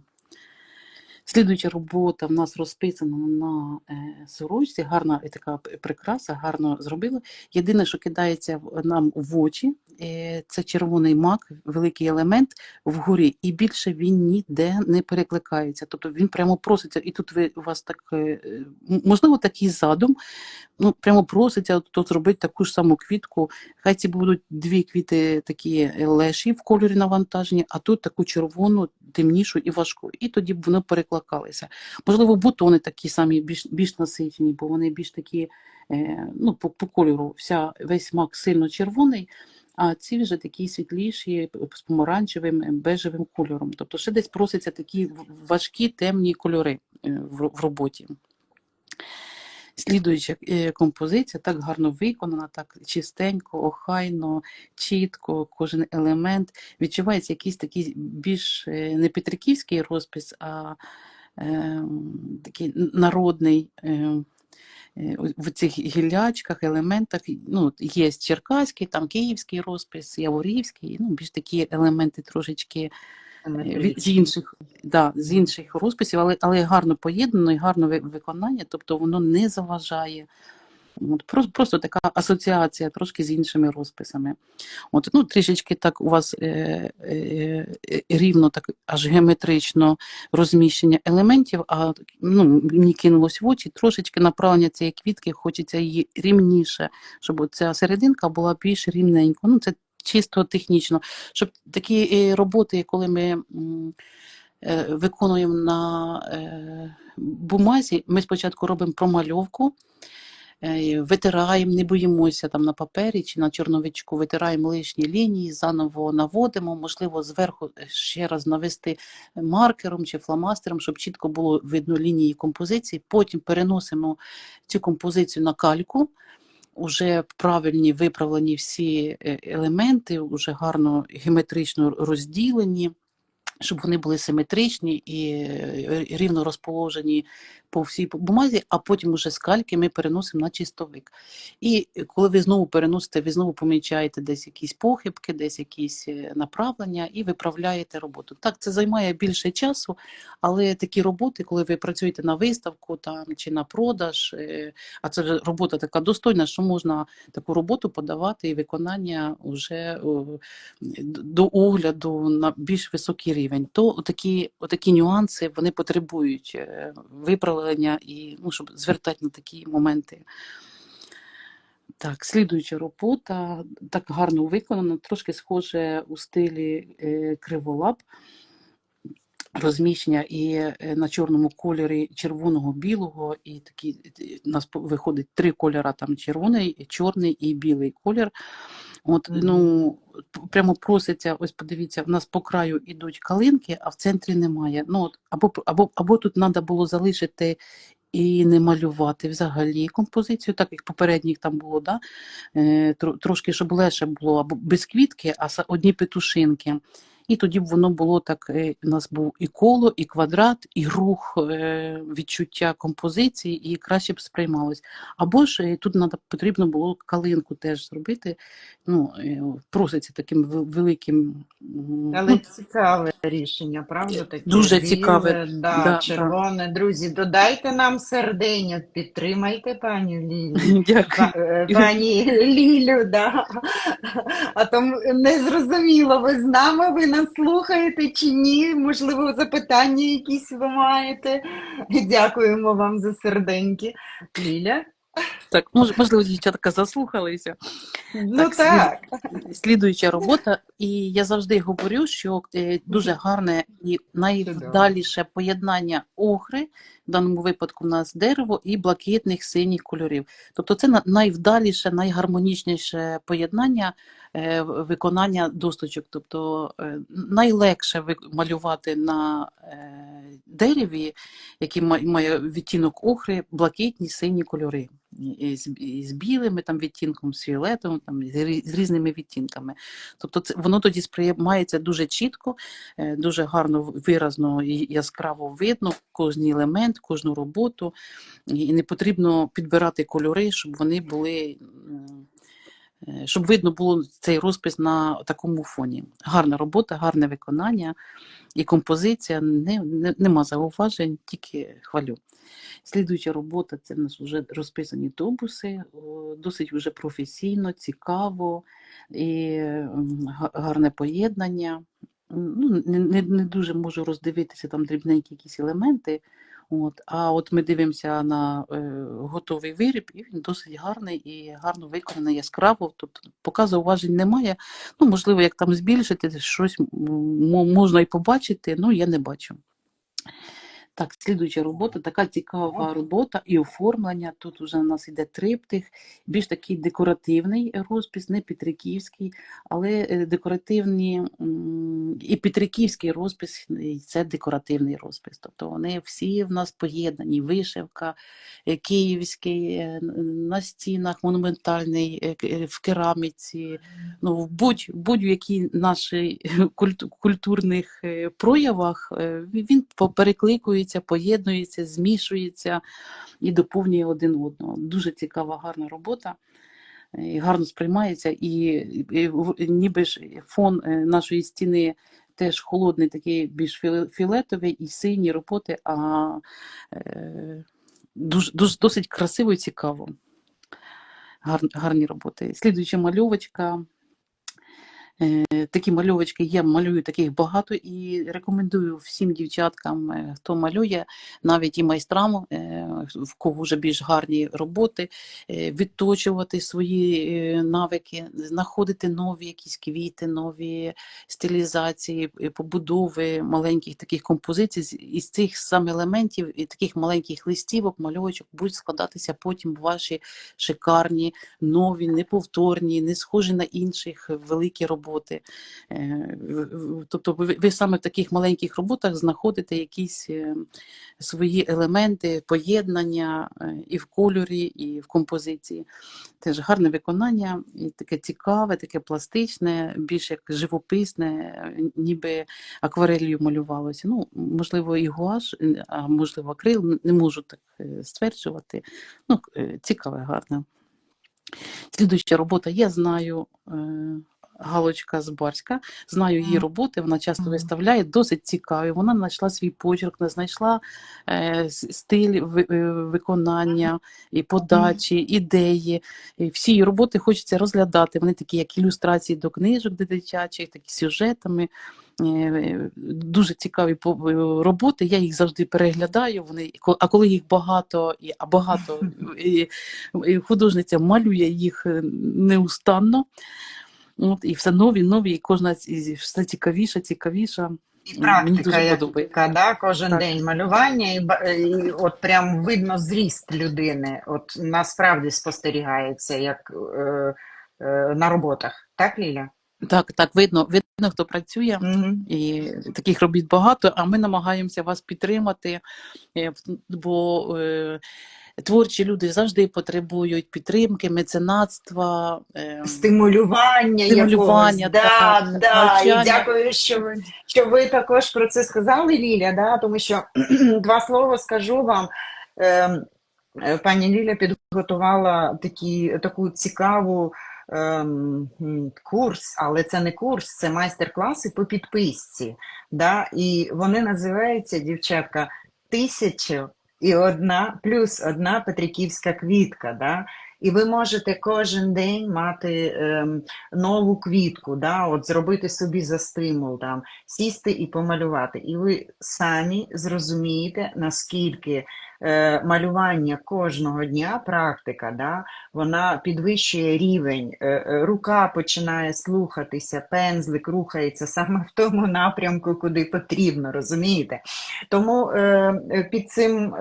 Слідуюча робота в нас розписана на сорочці, гарна така прикраса, гарно зробила. Єдине, що кидається нам в очі, це червоний мак, великий елемент вгорі, і більше він ніде не перекликається. Тобто він прямо проситься, і тут у вас так, можливо, такий задум, ну, прямо проситься тут зробити таку ж саму квітку. Хай ці будуть дві квіти такі леші в кольорі навантаження, а тут таку червону, темнішу і важку. І тоді б воно перекликалося. Можливо, бутони такі самі, більш насичені, бо вони більш такі, ну, по кольору, весь мак сильно червоний, а ці вже такі світліші, з помаранчевим, бежевим кольором. Тобто ще десь просяться такі важкі, темні кольори в роботі. Слідуюча композиція так гарно виконана, так чистенько, охайно, чітко, кожен елемент. Відчувається якийсь такий більш не петриківський розпис, а такий народний в цих гіллячках, елементах. Ну, є черкаський, там київський розпис, яворівський, ну, більш такі елементи трошечки з інших розписів, але гарно поєднано і гарне виконання, тобто воно не заважає. От, просто така асоціація трошки з іншими розписами. От, ну, трішечки так у вас рівно, так аж геометрично розміщення елементів, а ну, мені кинулось в очі, трошечки направлення цієї квітки, хочеться її рівніше, щоб ця серединка була більш рівненька. Ну, це чисто технічно, щоб такі роботи, коли ми виконуємо на бумазі, ми спочатку робимо промальовку, витираємо, не боїмося там на папері чи на чорновичку, витираємо лишні лінії, заново наводимо, можливо, зверху ще раз навести маркером чи фломастером, щоб чітко було видно лінії композиції, потім переносимо цю композицію на кальку, уже правильні, виправлені всі елементи, вже гарно геометрично розділені. щоб вони були симетричні і рівно розположені по всій бумазі, а потім уже з кальки ми переносимо на чистовик. І коли ви знову переносите, ви знову помічаєте десь якісь похибки, десь якісь направлення і виправляєте роботу. Так, це займає більше часу, але такі роботи, коли ви працюєте на виставку там, чи на продаж, а це вже робота така достойна, що можна таку роботу подавати і виконання вже до огляду на більш високий рівень, то отакі нюанси вони потребують виправлення і щоб звертати на такі моменти. Так, слідуюча робота, так гарно виконана, трошки схоже у стилі криволап. Розміщення і на чорному кольорі червоного, білого, і такі у нас виходить 3 кольори, там червоний, чорний і білий колір. От, ну, прямо проситься, ось подивіться, в нас по краю йдуть калинки, а в центрі немає. Ну, от, або тут треба було залишити і не малювати взагалі композицію, так як попередніх там було, да? Трошки, щоб легше було, або без квітки, а одні петушинки. І тоді б воно було так, у нас був і коло, і квадрат, і рух, відчуття композиції, і краще б сприймалось. Або ж тут потрібно було калинку теж зробити, ну, проситься таким великим. Але Ну, цікаве рішення, правда? Таке дуже цікаве. біле, Да, червоне. Друзі, додайте нам серденьок, підтримайте пані Лілю. Дякую. Пані Лілю, да. А то не зрозуміло, ви з нами, ви нас слухаєте чи ні? Можливо, запитання якісь ви маєте. Дякуємо вам за серденьки. Ліля? Так, можливо, дівчатка заслухалися. Ну так. Слідуюча робота, і я завжди говорю, що дуже гарне і найвдаліше поєднання охри, в даному випадку в нас дерево, і блакитних синіх кольорів. Тобто це найвдаліше, найгармонічніше поєднання виконання досточок. Тобто найлегше малювати на дереві, який має відтінок охри, блакитні сині кольори. З білими там відтінком, з фіолетовим, там, з різними відтінками. Тобто воно тоді сприймається дуже чітко, дуже гарно, виразно і яскраво видно кожен елемент, кожну роботу. І не потрібно підбирати кольори, щоб вони були, щоб видно було цей розпис на такому фоні. Гарна робота, гарне виконання і композиція, нема зауважень, тільки хвалю. Слідуюча робота – це в нас вже розписані тубуси, досить вже професійно, цікаво і гарне поєднання. Ну, не дуже можу роздивитися там дрібненькі якісь елементи. А от ми дивимося на готовий виріб, і він досить гарний і гарно виконаний, яскраво. Тобто поки зауважень немає. Ну, можливо, як там збільшити, щось можна і побачити, ну я не бачу. Так, слідуюча робота, така цікава робота і оформлення. Тут вже у нас йде триптих, більш такий декоративний розпис, не петриківський, але декоративний і петриківський розпис – це декоративний розпис. Тобто вони всі в нас поєднані. Вишивка, київський, на стінах, монументальний, в кераміці, ну, в будь-якій нашій культурних проявах він перекликується, поєднується, змішується і доповнює один одного. Дуже цікава, гарна робота, і гарно сприймається, і ніби ж фон нашої стіни теж холодний, такий більш фіолетовий і сині роботи, а досить красиво і цікаво. Гарні роботи. Слідуюча мальовочка. Такі мальовочки я малюю таких багато і рекомендую всім дівчаткам, хто малює, навіть і майстрам, в кого вже більш гарні роботи, відточувати свої навики, знаходити нові якісь квіти, нові стилізації, побудови маленьких таких композицій. Із цих саме елементів і таких маленьких листівок, мальовочок будуть складатися потім ваші шикарні, нові, неповторні, не схожі на інших великі роботи. роботи. Тобто ви саме в таких маленьких роботах знаходите якісь свої елементи, поєднання і в кольорі, і в композиції. Теж гарне виконання, і таке цікаве, таке пластичне, більш як живописне, ніби акварелью малювалося. Ну, можливо, і гуаш, а можливо, акрил, не можу так стверджувати. Ну, цікаве, гарне. Слідуюча робота, я знаю Галочка Збарська, знаю її роботи, вона часто виставляє, досить цікаві. Вона знайшла свій почерк, знайшла стиль виконання, і подачі, ідеї. І всі її роботи хочеться розглядати. Вони такі, як ілюстрації до книжок дитячих, такі сюжетами. Дуже цікаві роботи, я їх завжди переглядаю. А коли їх багато, і художниця малює їх неустанно. От, і все нові, і кожна все цікавіша. І Мені практика, дуже подобається. яка, да, кожен Так. день малювання, і от прям видно зріст людини. От насправді спостерігається, як на роботах. Так, Ліля? Так, видно, хто працює, і таких робіт багато, а ми намагаємося вас підтримати, бо творчі люди завжди потребують підтримки, меценатства, Стимулювання якогось. І дякую, що ви також про це сказали, Ліля, да? Тому що два слова скажу вам. Пані Ліля підготувала таку цікаву курс, але це не курс, це майстер-класи по підписці. Да? І вони називаються, дівчатка, +1 петриківська квітка. Да? І ви можете кожен день мати нову квітку, да? От зробити собі за стимул, там, сісти і помалювати. І ви самі зрозумієте, наскільки малювання кожного дня, практика, да? Вона підвищує рівень, рука починає слухатися, пензлик рухається саме в тому напрямку, куди потрібно, розумієте? Тому під цим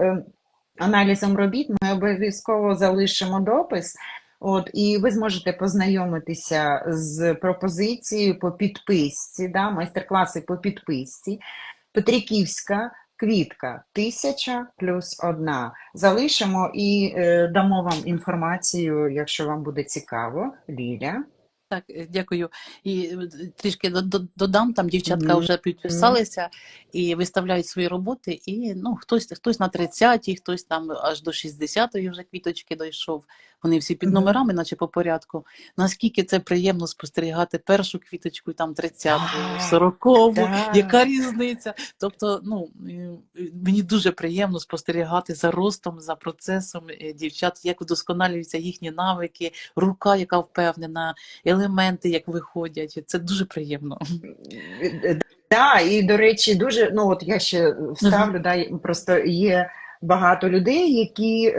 аналізом робіт ми обов'язково залишимо допис, от, і ви зможете познайомитися з пропозицією по підписці, да, майстер-класи по підписці. Петриківська квітка 1000+1. Залишимо і дамо вам інформацію, якщо вам буде цікаво. Ліля. Так, дякую. І трішки додам, там дівчатка вже підписалися і виставляють свої роботи, і ну, хтось на 30-й, хтось там аж до 60-ї вже квіточки дійшов. Вони всі під номерами, наче по порядку. Наскільки це приємно спостерігати першу квіточку, там 30-ту, 40-ту, яка різниця? Тобто, ну, мені дуже приємно спостерігати за ростом, за процесом дівчат, як вдосконалюються їхні навики, рука, яка впевнена, елементи, як виходять. Це дуже приємно. Так, і, до речі, дуже, ну от я ще вставлю, да, просто є багато людей, які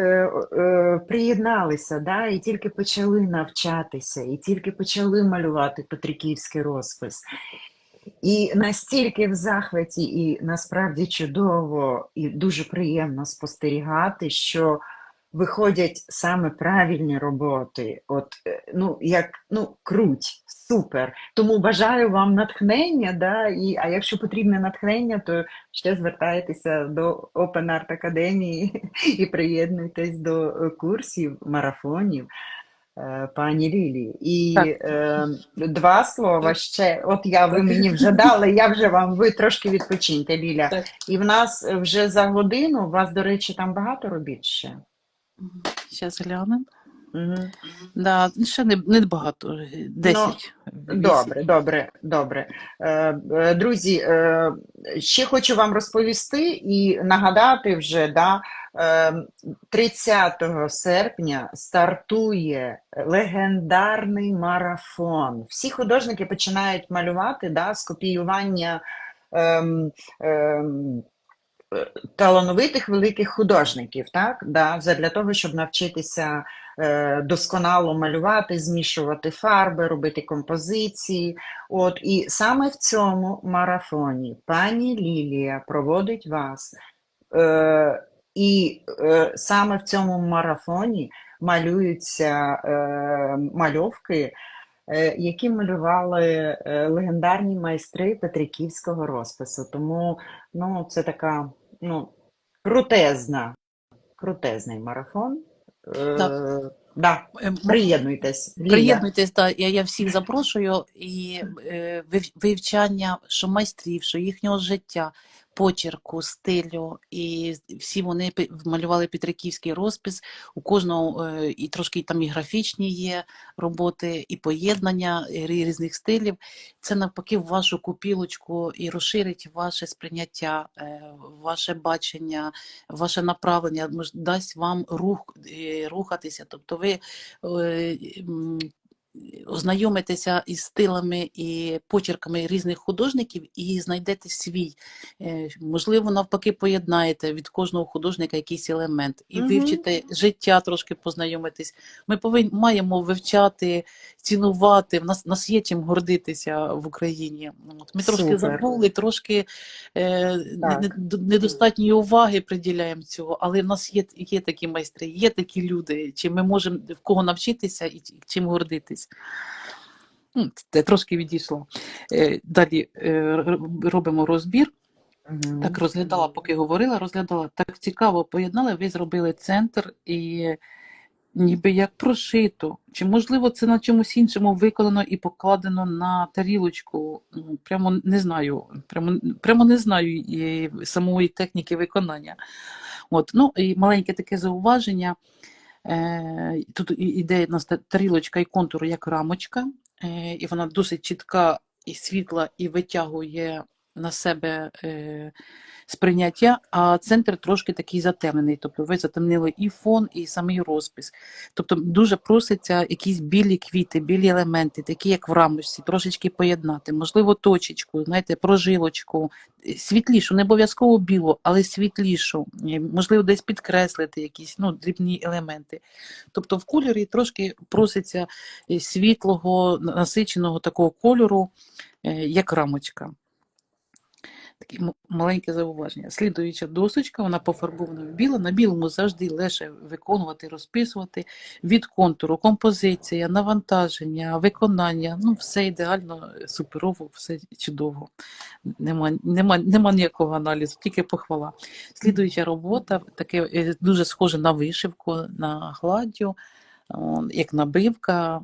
приєдналися, да, і тільки почали навчатися, і тільки почали малювати петриківський розпис. І настільки в захваті, і насправді чудово, і дуже приємно спостерігати, що виходять саме правильні роботи, от, круть, супер. Тому бажаю вам натхнення, да, а якщо потрібне натхнення, то ще звертайтеся до Open Art Академії і приєднуйтесь до курсів, марафонів пані Лілі. І два слова ще, от ви мені вже дали, ви трошки відпочиньте, Ліля. Так. І в нас вже за годину, у вас, до речі, там багато робіт ще? Зараз глянемо. Да, ще не багато, 10. Добре. Друзі, ще хочу вам розповісти і нагадати вже, 30 серпня стартує легендарний марафон. Всі художники починають малювати, з копіювання талановитих великих художників, так? Для того, щоб навчитися досконало малювати, змішувати фарби, робити композиції. От, і саме в цьому марафоні пані Лілія проводить вас. І саме в цьому марафоні малюються мальовки які малювали легендарні майстри петриківського розпису. Тому ну, це така ну, крутезний марафон. Так. Да, Е, приєднуйтесь, Ліля. Приєднуйтесь, я всіх запрошую, і вивчання, що майстрів, що їхнього життя, почерку, стилю, і всі вони малювали петриківський розпис, у кожного і трошки там і графічні є роботи, і поєднання різних стилів. Це навпаки в вашу копілочку і розширить ваше сприйняття, ваше бачення, ваше направлення, дасть вам рухатися. Тобто ви ознайомитеся із стилами і почерками різних художників і знайдете свій. Можливо, навпаки, поєднаєте від кожного художника якийсь елемент і Угу. вивчите життя, трошки познайомитись. Ми маємо вивчати, цінувати. В нас є чим гордитися в Україні. Ми трошки Супер. забули, трошки Так. недостатньої уваги приділяємо цього, але в нас є такі майстри, є такі люди, чим ми можемо в кого навчитися і чим гордитись. Це трошки відійшло. Далі робимо розбір. Так Угу. розглядала, поки говорила, розглядала. Так цікаво поєднали, ви зробили центр і ніби як прошито. Чи можливо це на чомусь іншому виконано і покладено на тарілочку? Прямо не знаю. Прямо не знаю самої техніки виконання. От, ну і маленьке таке зауваження. Тут іде у нас тарілочка і контур як рамочка, і вона досить чітка і світла, і витягує на себе сприйняття, а центр трошки такий затемнений. Тобто ви затемнили і фон, і самий розпис. Тобто дуже проситься якісь білі квіти, білі елементи, такі як в рамочці, трошечки поєднати. Можливо, точечку, знаєте, прожилочку, світлішу, не обов'язково білу, але світлішу. Можливо, десь підкреслити якісь дрібні елементи. Тобто в кольорі трошки проситься світлого, насиченого такого кольору, як рамочка. Таке маленьке зауваження. Слідуюча досочка, вона пофарбована в біло. На білому завжди легше виконувати, розписувати. Від контуру, композиція, навантаження, виконання. Все ідеально, суперово, все чудово. Нема ніякого аналізу, тільки похвала. Слідуюча робота, таке дуже схоже на вишивку, на гладдю, як набивка,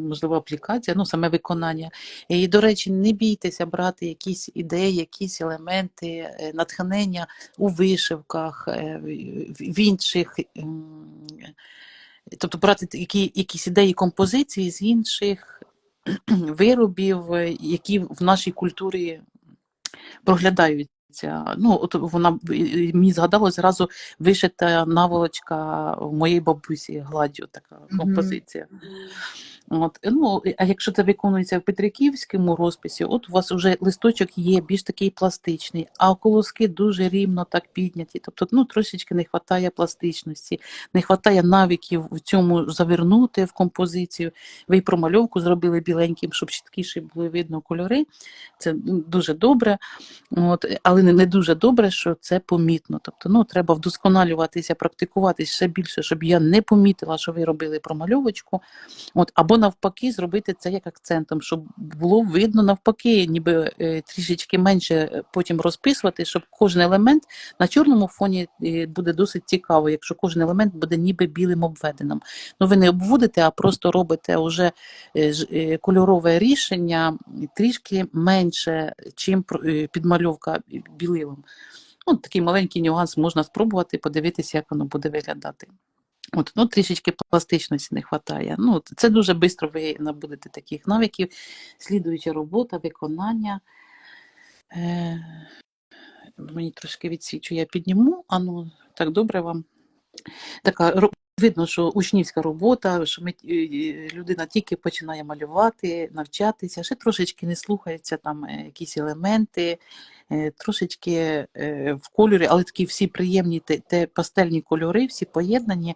можливо, аплікація, саме виконання. І, до речі, не бійтеся брати якісь ідеї, якісь елементи, натхнення у вишивках, в інших, тобто брати якісь ідеї композиції з інших виробів, які в нашій культурі проглядаються. От вона мені згадалось зразу вишита наволочка в моєї бабусі гладдю, така композиція. А якщо це виконується в петриківському розписі, от у вас вже листочок є більш такий пластичний, а колоски дуже рівно так підняті. Тобто трошечки не вистачає пластичності, не вистачає навиків в цьому завернути в композицію. Ви й промальовку зробили біленьким, щоб чіткіше було видно кольори. Це дуже добре, але не дуже добре, що це помітно. Тобто треба вдосконалюватися, практикуватися ще більше, щоб я не помітила, що ви робили промальовочку. Або навпаки зробити це як акцентом, щоб було видно навпаки, ніби трішечки менше потім розписувати, щоб кожен елемент на чорному фоні буде досить цікаво, якщо кожен елемент буде ніби білим обведеним. Ви не обводите, а просто робите вже кольорове рішення трішки менше, чим підмальовка білилом. Такий маленький нюанс можна спробувати, подивитися, як воно буде виглядати. Трішечки пластичності не вистачає. Це дуже швидко ви набудете таких навиків. Слідуюча робота, виконання. Мені трошки відсвічу, я підніму. Так добре вам. Така, видно, що учнівська робота, що людина тільки починає малювати, навчатися, ще трошечки не слухаються там якісь елементи, трошечки в кольорі, але такі всі приємні пастельні кольори, всі поєднані.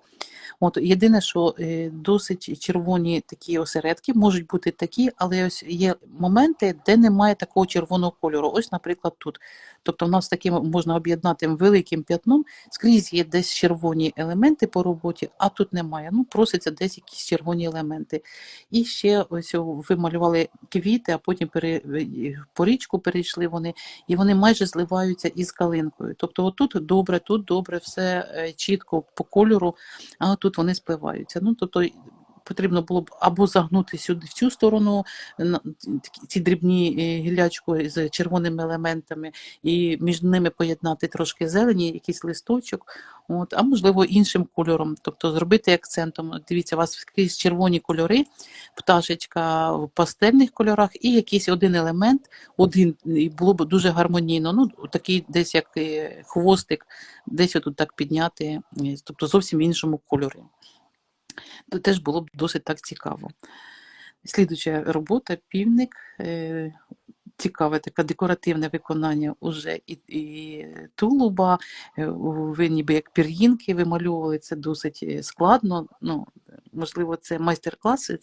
От єдине, що досить червоні такі осередки можуть бути такі, але ось є моменти, де немає такого червоного кольору. Ось, наприклад, тут. Тобто, в нас таким можна об'єднати великим п'ятном, скрізь є десь червоні елементи по роботі, а тут немає. Ну, проситься десь якісь червоні елементи. І ще ось ви малювали квіти, а потім по річку перейшли вони, і вони майже зливаються із калинкою. Тобто, отут добре, все чітко по кольору, а тут вони спливаються. Ну, тобто потрібно було б або загнути сюди в цю сторону ці дрібні гілячку з червоними елементами, і між ними поєднати трошки зелені, якийсь листочок, от, а можливо іншим кольором, тобто зробити акцентом. Дивіться, у вас якісь червоні кольори, пташечка в пастельних кольорах і якийсь один елемент, і було б дуже гармонійно. Ну, такий десь як хвостик, десь отут так підняти, тобто зовсім в іншому кольорі. То теж було б досить так цікаво. Слідуюча робота, півник. Цікаве таке декоративне виконання уже і тулуба. Ви ніби як пір'їнки вимальовували, це досить складно. Ну, можливо, це майстер-класи,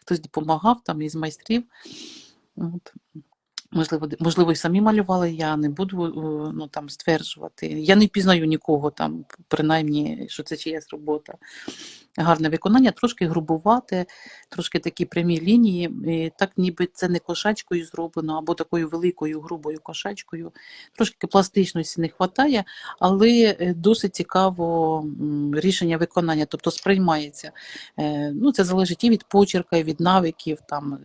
хтось допомагав там із майстрів. От. Можливо, і самі малювали, я не буду там стверджувати. Я не впізнаю нікого там, принаймні, що це чиясь робота. Гарне виконання, трошки грубувате, трошки такі прямі лінії, і так ніби це не кошачкою зроблено, або такою великою грубою кошачкою. Трошки пластичності не вистачає, але досить цікаво рішення виконання, тобто сприймається. Ну, це залежить і від почерка, і від навиків, там,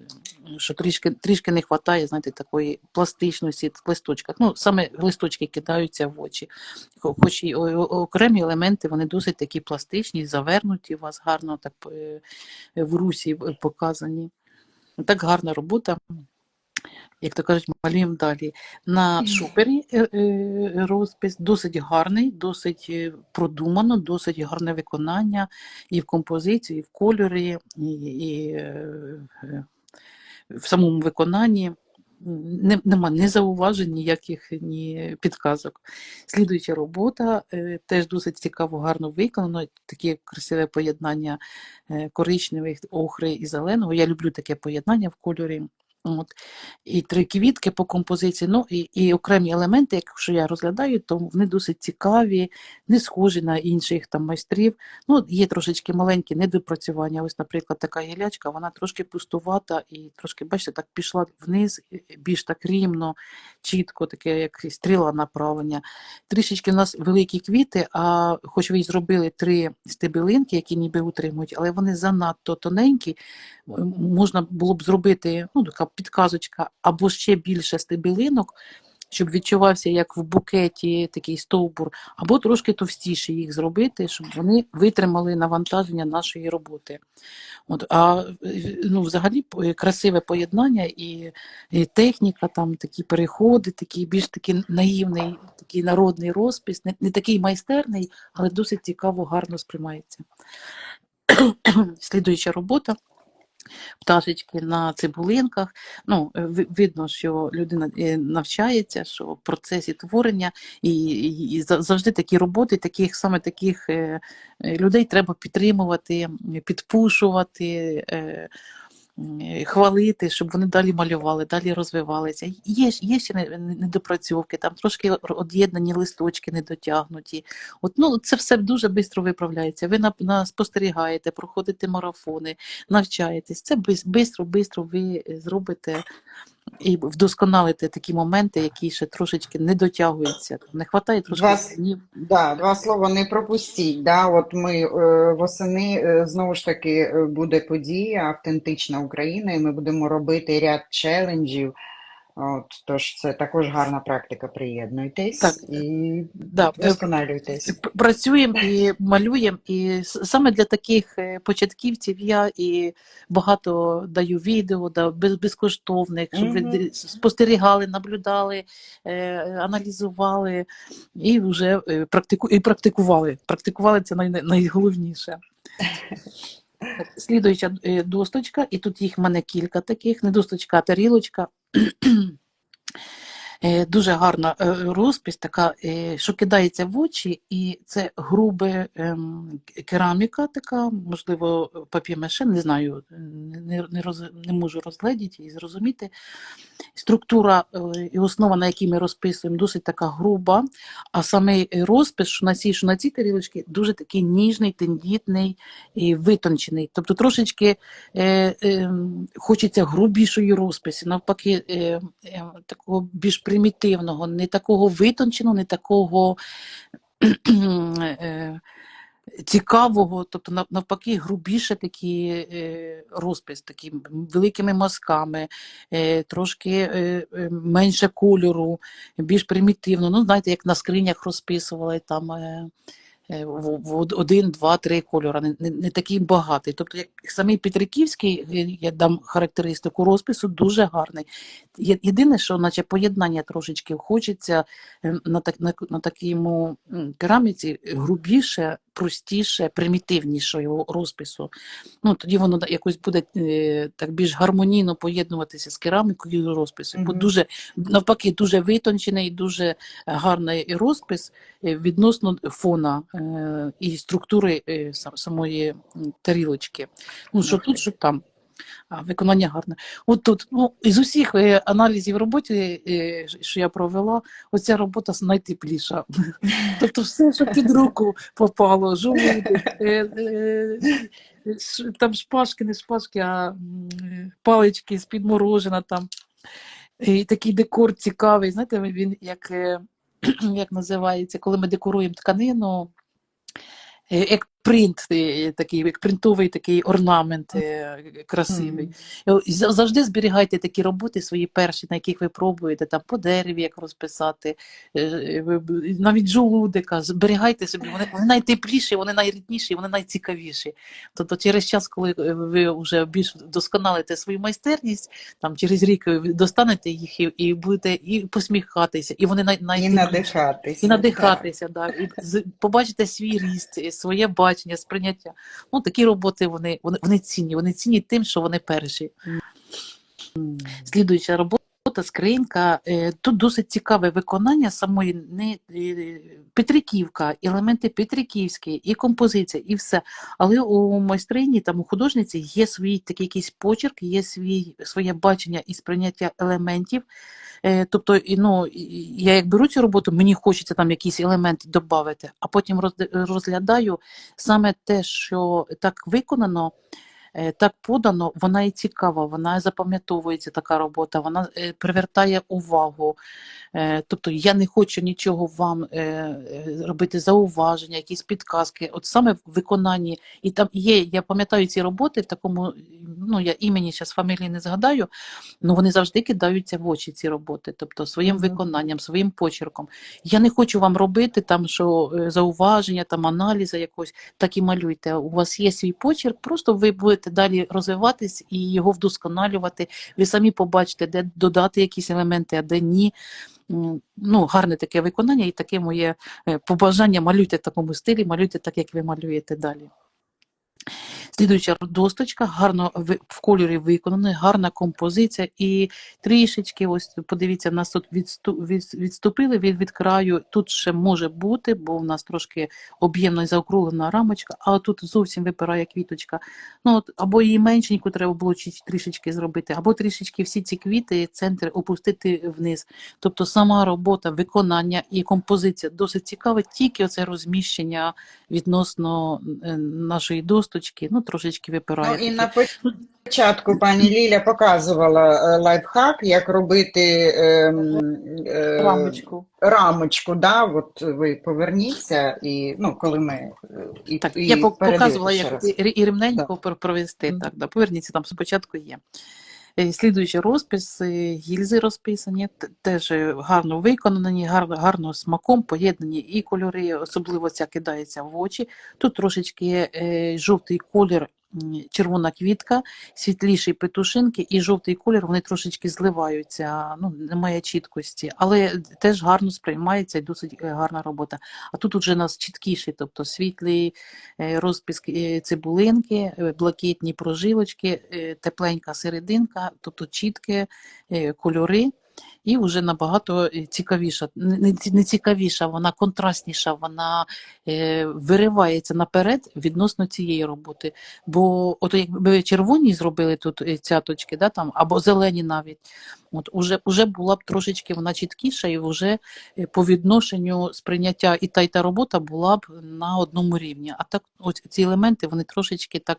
що трішки не вистачає, знаєте, такої пластичності в листочках. Ну, саме листочки кидаються в очі. Хоч і окремі елементи, вони досить такі пластичні, завернуті у вас гарно так в русі показані. Так гарна робота. Як то кажуть, малюємо далі. На шупері розпис досить гарний, досить продумано, досить гарне виконання і в композиції, і в кольорі, і в самому виконанні. Нема ні зауважень, ніяких ні підказок. Слідуюча робота теж досить цікаво, гарно виконано. Таке красиве поєднання коричневих, охри і зеленого. Я люблю таке поєднання в кольорі. От. І 3 квітки по композиції, ну і окремі елементи, якщо я розглядаю, то вони досить цікаві, не схожі на інших там майстрів. Ну, є трошечки маленькі недопрацювання. Ось, наприклад, така гілячка, вона трошки пустувата і трошки, бачите, так пішла вниз, більш так рівно, чітко, таке як стріла направлення. Трішечки у нас великі квіти, а хоч ви й зробили 3 стебелинки, які ніби утримують, але вони занадто тоненькі, можна було б зробити, ну, така підказочка, або ще більше стебелинок, щоб відчувався як в букеті такий стовбур, або трошки товстіше їх зробити, щоб вони витримали навантаження нашої роботи. От, а ну, взагалі красиве поєднання і техніка, там такі переходи, такий більш такий наївний, такий народний розпис, не такий майстерний, але досить цікаво, гарно сприймається. Слідуюча робота. Пташечки на цибулинках. Ну, видно, що людина навчається, що в процесі творення, і завжди такі роботи, саме таких людей треба підтримувати, підпушувати, хвалити, щоб вони далі малювали, далі розвивалися. Є ще недопрацьовки, там трошки од'єднані листочки недотягнуті. От, ну, це все дуже швидко виправляється. Ви спостерігаєте, проходите марафони, навчаєтесь. Це швидко ви зробите і вдосконалите такі моменти, які ще трошечки не дотягуються. Не вистачає трошки днів. Да, 2 слова не пропустіть. Да? От ми восени, знову ж таки, буде подія «Автентична Україна», і ми будемо робити ряд челенджів. От, тож це також гарна практика. Приєднуйтесь Так, і да, вдосконалюйтесь. працюємо і малюємо, і саме для таких початківців я і багато даю відео, безкоштовних, щоб ви спостерігали, наблюдали, аналізували і вже практикували. Практикували це найголовніше. Слідуюча досточка, і тут їх в мене кілька таких, не досточка, а тарілочка. Дуже гарна розпись, така, що кидається в очі, і це грубе кераміка така, можливо, пап'є-маше, не знаю, не можу розгледіти і зрозуміти. Структура і основа, на якій ми розписуємо, досить така груба, а саме розпис, що на цій тарілочці, дуже такий ніжний, тендітний і витончений. Тобто трошечки хочеться грубішої розписі, навпаки, такого більш примітивного, не такого витонченого, не такого цікавого, тобто навпаки грубіше такі розпис, такі великими мазками, трошки менше кольору, більш примітивно. Ну, знаєте, як на скринях розписували там в один, два, три кольори, не такий багатий. Тобто, як самий Петриківський, я дам характеристику розпису, дуже гарний. Єдине, що наче поєднання трошечки хочеться на такому кераміці грубіше, простіше, примітивнішого розпису. Ну, тоді воно якось буде так більш гармонійно поєднуватися з керамікою і розписом. Бо дуже, навпаки, дуже витончений, дуже гарний розпис відносно фона і структури самої тарілочки. Ну, що тут, що там. А виконання гарне. От тут, ну, із усіх аналізів роботи, що я провела, оця робота найтепліша. Тобто все, що під руку попало, жолудик, там шпажки, не шпажки, а палички з-під морожена там. І такий декор цікавий, знаєте, він як називається, коли ми декоруємо тканину, як принт, такий, як принтовий такий орнамент красивий. Завжди зберігайте такі роботи свої перші, на яких ви пробуєте, там по дереві як розписати, навіть жолудика, зберігайте собі, вони найтепліші, вони найрідніші, вони найцікавіші. Тобто через час, коли ви вже більш вдосконалите свою майстерність, там через рік ви достанете їх і будете і посміхатися, і вони І надихатися. і надихатися, да. І побачите свій ріст, своє бачення, сприйняття. Ну, такі роботи, вони цінні тим, що вони перші. Слідуюча робота, скринька. Тут досить цікаве виконання самої Петриківка, елементи Петриківські, і композиція, і все. Але у майстрині, там, у художниці є свій такий якийсь почерк, є своє бачення і сприйняття елементів. Тобто, ну, я як беру цю роботу, мені хочеться там якісь елементи додати, а потім розглядаю саме те, що так виконано, так подано, вона і цікава, вона запам'ятовується, така робота, вона привертає увагу. Тобто я не хочу нічого вам робити зауваження, якісь підказки. От саме в виконанні, і там є, я пам'ятаю ці роботи в такому, ну я імені зараз фамілії не згадаю, але вони завжди кидаються в очі, ці роботи, тобто своїм виконанням, своїм почерком. Я не хочу вам робити там, що зауваження, там аналізи якось, так і малюйте. У вас є свій почерк, просто ви будете далі розвиватись і його вдосконалювати. Ви самі побачите, де додати якісь елементи, а де ні. Ну, гарне таке виконання і таке моє побажання: малюйте в такому стилі, малюйте так, як ви малюєте далі. Слідуюча досточка, гарно в кольорі виконана, гарна композиція і трішечки, ось подивіться, в нас тут відступили від краю, тут ще може бути, бо в нас трошки об'ємно і заокруглена рамочка, а тут зовсім випирає квіточка. Ну, от, або її меншеньку треба було трішечки зробити, або трішечки всі ці квіти, центри опустити вниз. Тобто сама робота, виконання і композиція досить цікава, тільки оце розміщення відносно нашої досточки, ну, трошечки випирає. Ну, і на початку пані Ліля показувала лайфхак, як робити рамочку, да? От ви поверніться, і, ну, коли ми так, я показувала, як і рівненько провести. Так, да, поверніться, там спочатку є. Слідуючий розпис, гільзи розписані, теж гарно виконані, гарно смаком поєднані і кольори, особливо ця кидається в очі. Тут трошечки жовтий колір, червона квітка, світліші петушинки і жовтий колір, вони трошечки зливаються, ну, немає чіткості, але теж гарно сприймається і досить гарна робота. А тут вже у нас чіткіший, тобто світлий розпис цибулинки, блакитні прожилочки, тепленька серединка, тобто чіткі кольори. і вже набагато цікавіша. Не цікавіша, вона контрастніша, вона виривається наперед відносно цієї роботи. Бо от якби червоні зробили тут цяточки, да, там, або зелені навіть, от уже була б трошечки вона чіткіша, і вже по відношенню сприйняття і та робота була б на одному рівні. А так ось ці елементи, вони трошечки так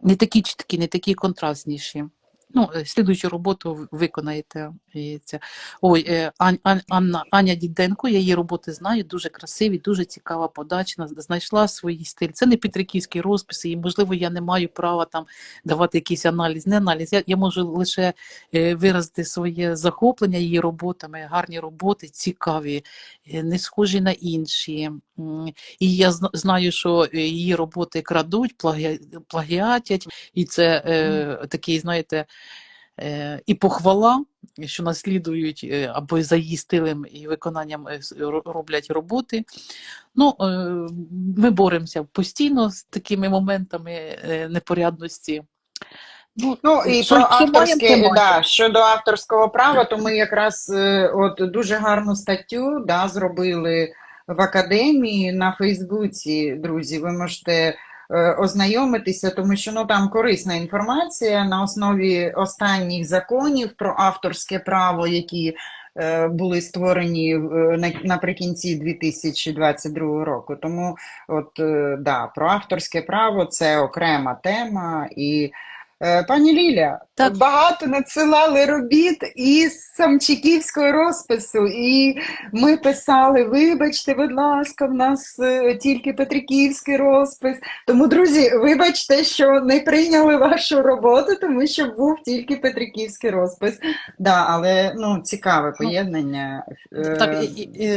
не такі чіткі, не такі контрастніші. Ну, слідуючу роботу виконаєте. І це. Ой, Аня Діденко, я її роботи знаю, дуже красиві, дуже цікава подача, знайшла свій стиль. Це не петриківські розписи, і, можливо, я не маю права там давати якийсь аналіз, не аналіз. Я можу лише виразити своє захоплення її роботами, гарні роботи, цікаві, не схожі на інші. І я знаю, що її роботи крадуть, плагіатять, і це такий, знаєте, і похвала, що наслідують або за її стилем і виконанням роблять роботи. Ну, ми боремося постійно з такими моментами непорядності. Ну і Що про маємо, авторське, те маємо. да, щодо авторського права, то ми якраз от дуже гарну статтю, да, зробили в академії на Фейсбуці, друзі. Ви можете ознайомитися, тому що ну там корисна інформація на основі останніх законів про авторське право, які були створені наприкінці 2022 року. Тому от да, про авторське право це окрема тема. І пані Ліля, Так. багато надсилали робіт із самчиківського розпису, і ми писали, вибачте, будь ласка, в нас тільки петриківський розпис. Тому, друзі, вибачте, що не прийняли вашу роботу, тому що був тільки петриківський розпис. Да, але ну, цікаве поєднання. Так,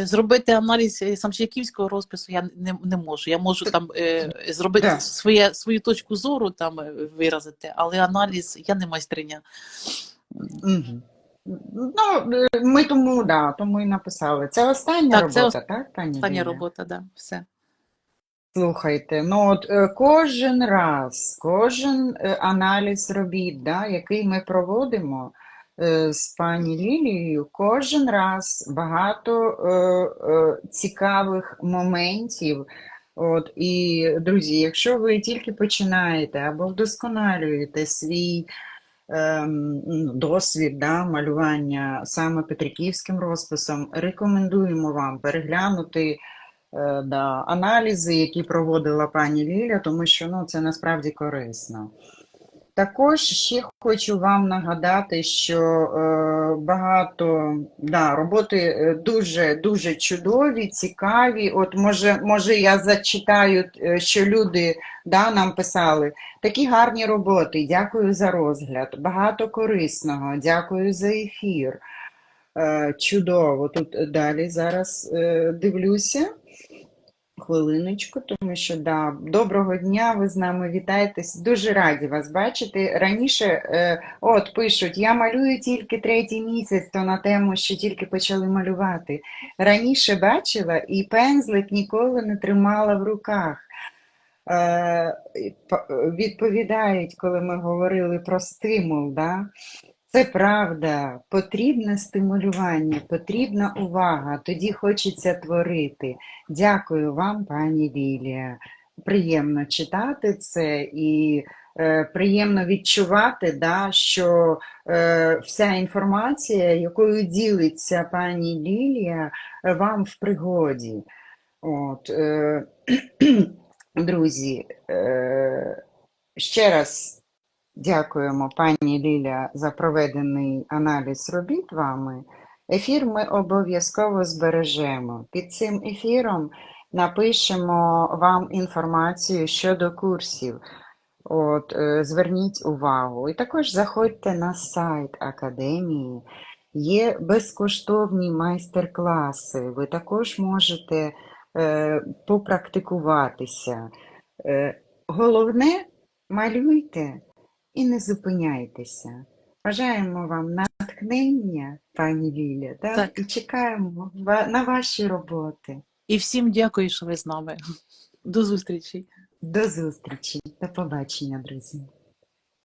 зробити аналіз самчиківського розпису я не можу. Я можу там зробити Да. свою точку зору, там виразити, але аналіз я не майстриня. Угу. Ну, ми тому і написали. Це остання Так, робота, це так, пані остання Ліля? робота, да, все. Слухайте, ну от кожен раз, кожен аналіз робіт, да, який ми проводимо з пані Лілією, кожен раз багато цікавих моментів. От, і, друзі, якщо ви тільки починаєте або вдосконалюєте свій досвід, да, малювання саме петриківським розписом, рекомендуємо вам переглянути да, аналізи, які проводила пані Ліля, тому що ну, це насправді корисно. Також ще хочу вам нагадати, що багато роботи дуже чудові, цікаві. От може я зачитаю, що люди нам писали. Такі гарні роботи, дякую за розгляд, багато корисного, дякую за ефір. Чудово, тут далі зараз дивлюся. Хвилиночку, тому що доброго дня, ви з нами вітаєтесь. Дуже раді вас бачити. Раніше, от пишуть, я малюю тільки 3-й місяць, то на тему, що тільки почали малювати. Раніше бачила і пензлик ніколи не тримала в руках. Відповідають, коли ми говорили про стимул, да? Це правда, потрібне стимулювання, потрібна увага, тоді хочеться творити. Дякую вам, пані Лілія. Приємно читати це і приємно відчувати, що вся інформація, якою ділиться пані Лілія, вам в пригоді. От, друзі, ще раз дякуємо, пані Ліля, за проведений аналіз робіт вами. Ефір ми обов'язково збережемо. Під цим ефіром напишемо вам інформацію щодо курсів. От, зверніть увагу. І також заходьте на сайт Академії. Є безкоштовні майстер-класи. Ви також можете попрактикуватися. Головне, малюйте і не зупиняйтеся. Бажаємо вам натхнення, пані Ліля, Так. і чекаємо на ваші роботи. І всім дякую, що ви з нами. До зустрічі. До зустрічі, до побачення, друзі.